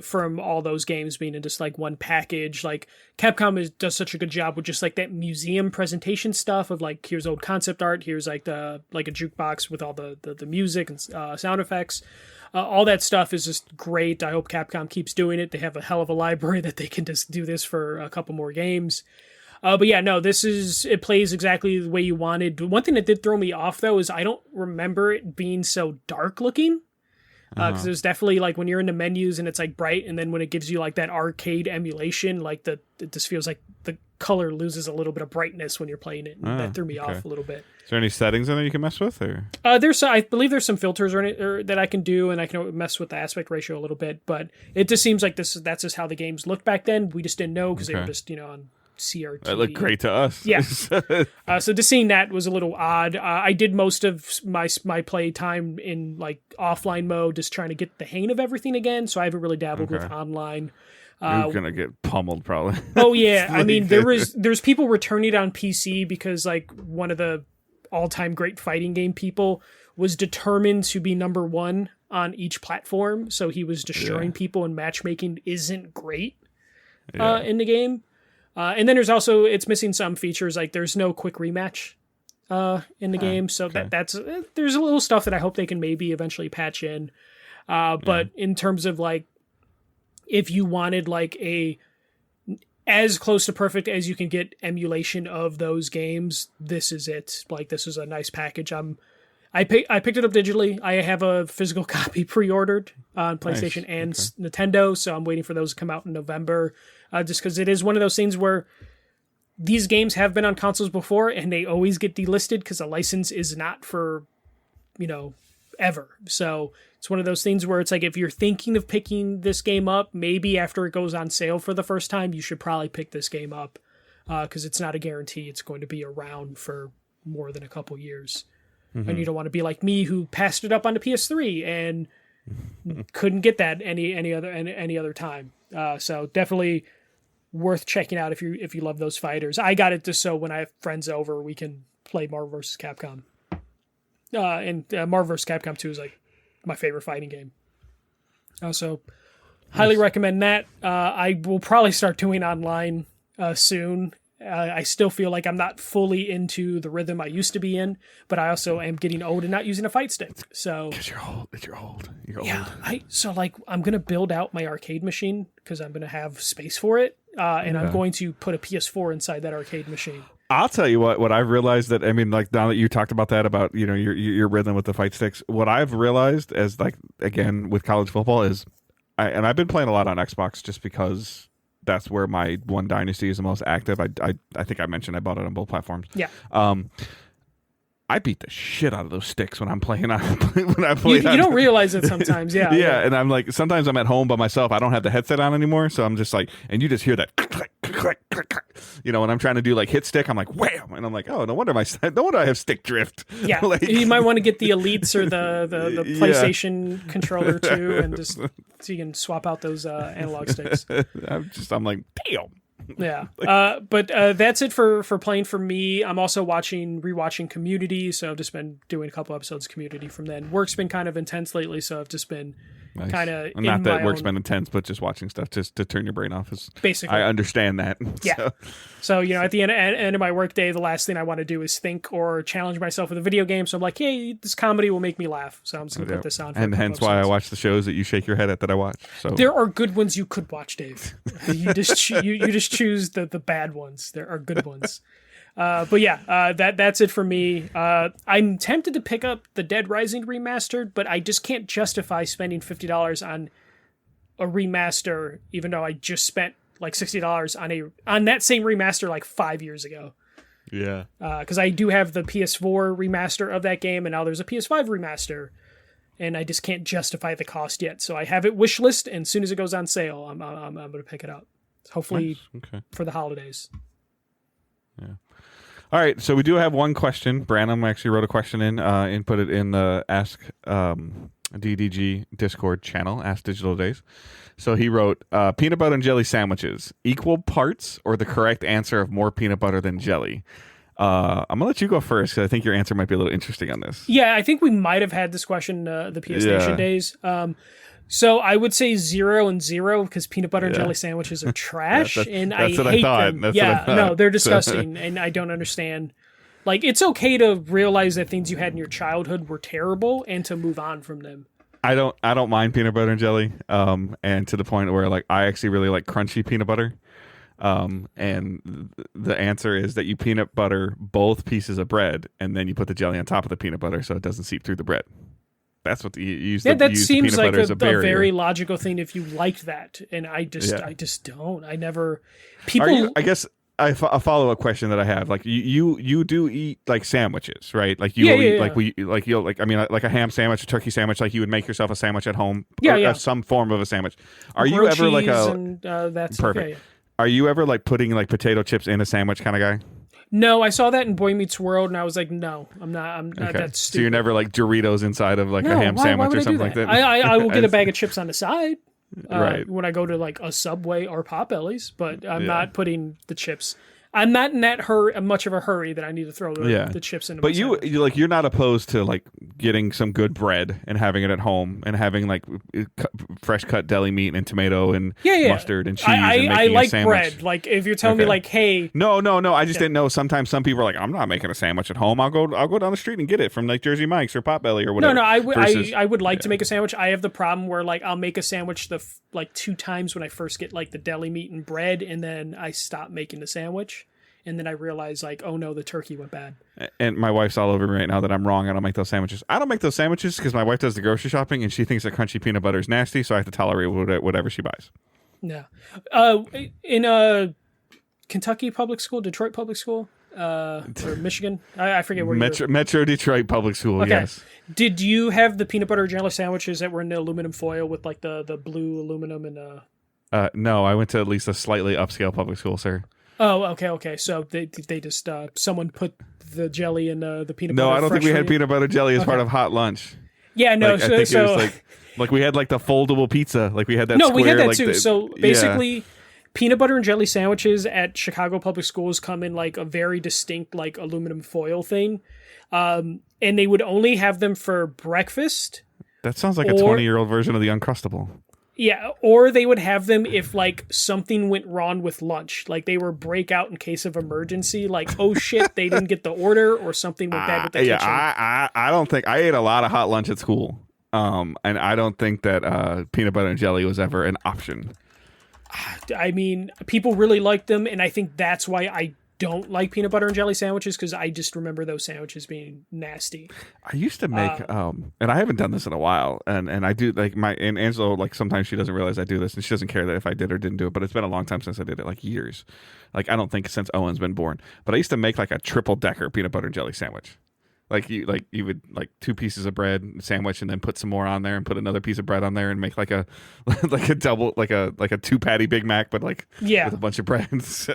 from all those games being in just like one package. Like Capcom does such a good job with just like that museum presentation stuff of like, here's old concept art, here's like a jukebox with all the music and sound effects. All that stuff is just great. I hope Capcom keeps doing it. They have a hell of a library that they can just do this for a couple more games. But yeah, no, it plays exactly the way you wanted. One thing that did throw me off, though, is I don't remember it being so dark looking. Because there's definitely, like, when you're in the menus and it's, like, bright, and then when it gives you, like, that arcade emulation, like, it just feels like the color loses a little bit of brightness when you're playing it. And that threw me off a little bit. Is there any settings in there you can mess with? Or I believe there's some filters that I can do, and I can mess with the aspect ratio a little bit. But it just seems like that's just how the games looked back then. We just didn't know because they were just, on CRT. It looked great to us. Yeah. So just seeing that was a little odd. I did most of my play time in like offline mode, just trying to get the hang of everything again. So I haven't really dabbled with online. You're gonna get pummeled probably. Oh yeah, I mean there's people returning it on PC because like one of the all-time great fighting game people was determined to be number one on each platform. So he was destroying people, and matchmaking isn't great in the game. And then there's also, it's missing some features, like there's no quick rematch in the game, so that's there's a little stuff that I hope they can maybe eventually patch in. But in terms of like, if you wanted like a as close to perfect as you can get emulation of those games, this is it. Like this is a nice package. I picked it up digitally. I have a physical copy pre-ordered on PlayStation and Nintendo, so I'm waiting for those to come out in November. Just because it is one of those things where these games have been on consoles before, and they always get delisted because the license is not for, ever. So it's one of those things where it's like, if you're thinking of picking this game up, maybe after it goes on sale for the first time, you should probably pick this game up because it's not a guarantee it's going to be around for more than a couple years. Mm-hmm. And you don't want to be like me, who passed it up on the PS3 and couldn't get that any other time. So definitely worth checking out if you love those fighters. I got it just so when I have friends over, we can play Marvel vs. Capcom. And Marvel vs. Capcom 2 is like my favorite fighting game. Also, highly recommend that. I will probably start doing online soon. I still feel like I'm not fully into the rhythm I used to be in, but I also am getting old and not using a fight stick. So because you're old. You're old. Yeah, I'm gonna build out my arcade machine because I'm gonna have space for it, and I'm going to put a PS4 inside that arcade machine. I'll tell you what I've realized that, I mean, like now that you talked about that, about, you know, your rhythm with the fight sticks, what I've realized as, like, again, with college football is, I've been playing a lot on Xbox just because that's where my one dynasty is the most active. I think I mentioned I bought it on both platforms. Yeah. I beat the shit out of those sticks when I'm playing on when I play. You don't realize it sometimes, yeah. Yeah, and I'm like, sometimes I'm at home by myself. I don't have the headset on anymore, so I'm just like, and you just hear that, you know, when I'm trying to do like hit stick, I'm like, wham, and I'm like, oh, no wonder I have stick drift. Yeah, like, you might want to get the Elites or the PlayStation controller too, and just so you can swap out those analog sticks. I'm like, damn. Yeah, but that's it for playing for me. I'm also rewatching Community, so I've just been doing a couple episodes of Community from then. Work's been kind of intense lately, so I've just been kind of not that work's been intense, but just watching stuff just to turn your brain off is basically. I understand that. Yeah. So you know, at the end of my work day, the last thing I want to do is think or challenge myself with a video game. So I'm like, hey, this comedy will make me laugh, so I'm just gonna put this on. And hence why I watch the shows that you shake your head at that I watch. So there are good ones you could watch, Dave. You just choose the bad ones. There are good ones. But yeah, that's it for me. I'm tempted to pick up the Dead Rising remastered, but I just can't justify spending $50 on a remaster, even though I just spent like $60 on that same remaster like 5 years ago. Yeah. Because I do have the PS4 remaster of that game, and now there's a PS5 remaster, and I just can't justify the cost yet. So I have it wishlist, and as soon as it goes on sale, I'm going to pick it up. Hopefully for the holidays. Yeah. All right, so we do have one question. Branham actually wrote a question in and put it in the Ask DDG Discord channel, Ask Digital Days. So he wrote, peanut butter and jelly sandwiches, equal parts or the correct answer of more peanut butter than jelly? I'm going to let you go first because I think your answer might be a little interesting on this. Yeah, I think we might have had this question the PS Nation days. So I would say 0 and 0 because peanut butter and jelly sandwiches are trash, and I hate them. No, they're disgusting, and I don't understand. Like, it's okay to realize that things you had in your childhood were terrible and to move on from them. I don't mind peanut butter and jelly, and to the point where like I actually really like crunchy peanut butter. And the answer is that you peanut butter both pieces of bread, and then you put the jelly on top of the peanut butter so it doesn't seep through the bread. That's what you use. That seems like a very logical thing if you liked that, and I just don't. I never. People. I guess a follow-up question that I have, like you do eat like sandwiches, right? Like you will eat like a ham sandwich, a turkey sandwich. Like you would make yourself a sandwich at home. Some form of a sandwich. Are you ever like that's perfect? Okay. Are you ever like putting like potato chips in a sandwich kind of guy? No, I saw that in Boy Meets World, and I was like, no, I'm not that stupid. So you're never like Doritos inside of like a ham sandwich or something like that? I will get a bag of chips on the side right. when I go to like a Subway or Potbelly's, but I'm not putting the chips. I'm not in that much of a hurry that I need to throw the chips into. But you're not opposed to like getting some good bread and having it at home and having like fresh cut deli meat and tomato and mustard and cheese. I like bread. Like if you're telling me like, hey, no. I just didn't know. Sometimes some people are like, I'm not making a sandwich at home. I'll go down the street and get it from like Jersey Mike's or Potbelly or whatever. No. I would like to make a sandwich. I have the problem where like I'll make a sandwich like 2 times when I first get like the deli meat and bread, and then I stop making the sandwich. And then I realized, like, oh no, the turkey went bad. And my wife's all over me right now that I'm wrong. I don't make those sandwiches. I don't make those sandwiches because my wife does the grocery shopping and she thinks that crunchy peanut butter is nasty, so I have to tolerate whatever she buys. Yeah. In Kentucky public school, Detroit public school, or Michigan, I forget where Metro Detroit public school. Okay. Yes. Did you have the peanut butter jelly sandwiches that were in the aluminum foil with like the blue aluminum and? No, I went to at least a slightly upscale public school, sir. Oh, okay. So they just someone put the jelly in the peanut butter. No, I don't think we had peanut butter jelly as part of hot lunch. Yeah, no. Like, I think it was like we had like the foldable pizza. Like we had that. No, square, we had that like too. So basically, peanut butter and jelly sandwiches at Chicago public schools come in like a very distinct like aluminum foil thing. And they would only have them for breakfast. That sounds like a 20-year-old version of the Uncrustable. Yeah, or they would have them if like something went wrong with lunch, like they were breakout in case of emergency, like oh shit, they didn't get the order or something went bad with the kitchen. I don't think I ate a lot of hot lunch at school, and I don't think that peanut butter and jelly was ever an option. I mean, people really liked them, and I think that's why I don't like peanut butter and jelly sandwiches, because I just remember those sandwiches being nasty. I used to make and I haven't done this in a while, and I do like and Angela, like sometimes she doesn't realize I do this, and she doesn't care that if I did or didn't do it, but it's been a long time since I did it, like years. Like I don't think since Owen's been born. But I used to make like a triple decker peanut butter and jelly sandwich. Like you would like 2 pieces of bread sandwich and then put some more on there and put another piece of bread on there and make like a like a double like a 2 patty Big Mac, but like with a bunch of breads.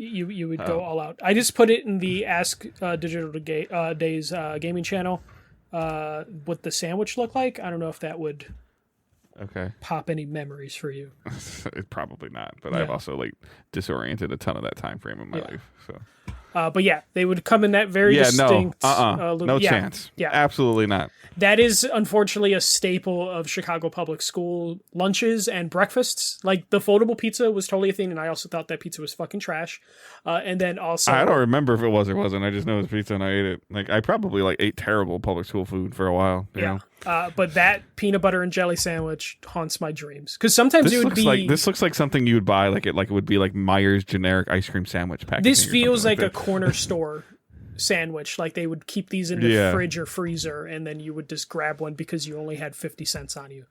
You would go all out. I just put it in the Ask Digital Days gaming channel. What the sandwich looked like. I don't know if that would pop any memories for you. It probably not, but I've also like disoriented a ton of that time frame in my life. So. But yeah, they would come in that very distinct. No chance. Yeah, absolutely not. That is unfortunately a staple of Chicago public school lunches and breakfasts. Like the foldable pizza was totally a thing, and I also thought that pizza was fucking trash. And then also, I don't remember if it was or wasn't. I just know it was pizza and I ate it. Like I probably like ate terrible public school food for a while. You know? But that peanut butter and jelly sandwich haunts my dreams, because sometimes it would be. This looks like something you would buy. Like it would be like Meyer's generic ice cream sandwich package. This feels like a corner store sandwich. Like they would keep these in the fridge or freezer, and then you would just grab one because you only had 50 cents on you.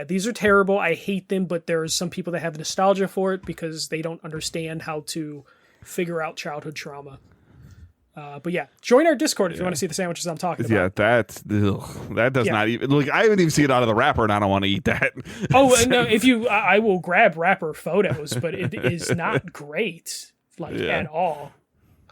These are terrible. I hate them, but there's some people that have nostalgia for it because they don't understand how to figure out childhood trauma. But yeah, join our Discord if you want to see the sandwiches I'm talking about. Yeah, that does not even look. I haven't even seen it out of the wrapper, and I don't want to eat that. Oh no! If you, I will grab wrapper photos, but it is not great, at all.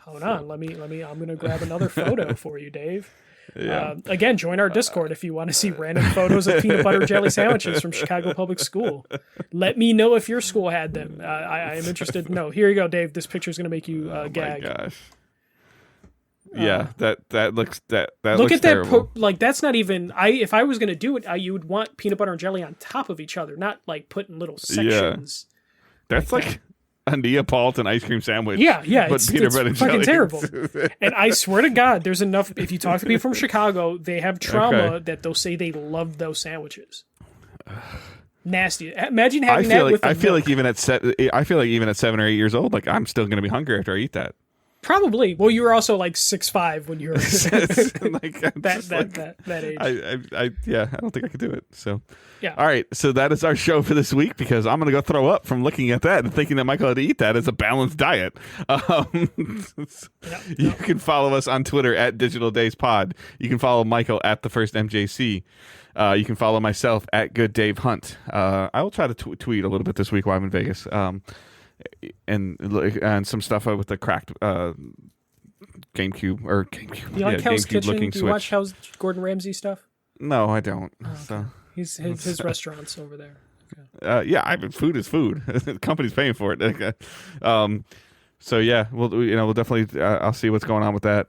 Hold on, let me. I'm gonna grab another photo for you, Dave. Yeah. Again, join our Discord if you want to see random photos of peanut butter jelly sandwiches from Chicago Public School. Let me know if your school had them. I am interested to know. Here you go, Dave. This picture is gonna make you gag. Oh my gosh. Yeah, that looks look looks at terrible. That. That's not even. If I was gonna do it, you would want peanut butter and jelly on top of each other, not like put in little sections. Yeah. That's like a Neapolitan ice cream sandwich. Yeah, but it's peanut butter and fucking jelly. Terrible. And I swear to God, there's enough. If you talk to people from Chicago, they have trauma that they'll say they love those sandwiches. Nasty. Imagine having that with. I feel like even at 7 or 8 years old, like I'm still gonna be hungry after I eat that. Probably. Well, you were also like 6'5" when you were like, that age. I don't think I could do it. So yeah. All right. So that is our show for this week, because I'm gonna go throw up from looking at that and thinking that Michael had to eat that as a balanced diet. You can follow us on Twitter at Digital Days Pod. You can follow Michael at The First MJC. You can follow myself at Good Dave Hunt. I will try to tweet a little bit this week while I'm in Vegas. And some stuff with the cracked GameCube. You like Hell's Kitchen? Looking Do you Switch. watch Hell's Gordon Ramsay stuff? No, I don't. Oh, okay. So his restaurant's over there. Okay. Food is food. The company's paying for it. So yeah, we'll definitely. I'll see what's going on with that.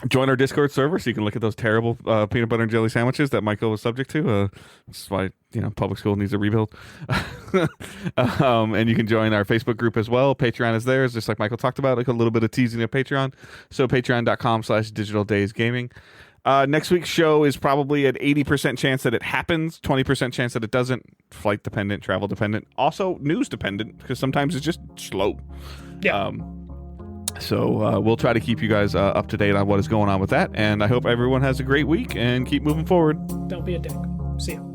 Join our Discord server so you can look at those terrible peanut butter and jelly sandwiches that Michael was subject to. That's why public school needs a rebuild. And you can join our Facebook group as well. Patreon is there, just like Michael talked about, like a little bit of teasing of Patreon. So patreon.com/digitaldaysgaming. Next week's show is probably an 80% chance that it happens, 20% chance that it doesn't. Flight dependent, travel dependent, also news dependent, because sometimes it's just slow. Yeah. So we'll try to keep you guys up to date on what is going on with that. And I hope everyone has a great week and keep moving forward. Don't be a dick. See ya.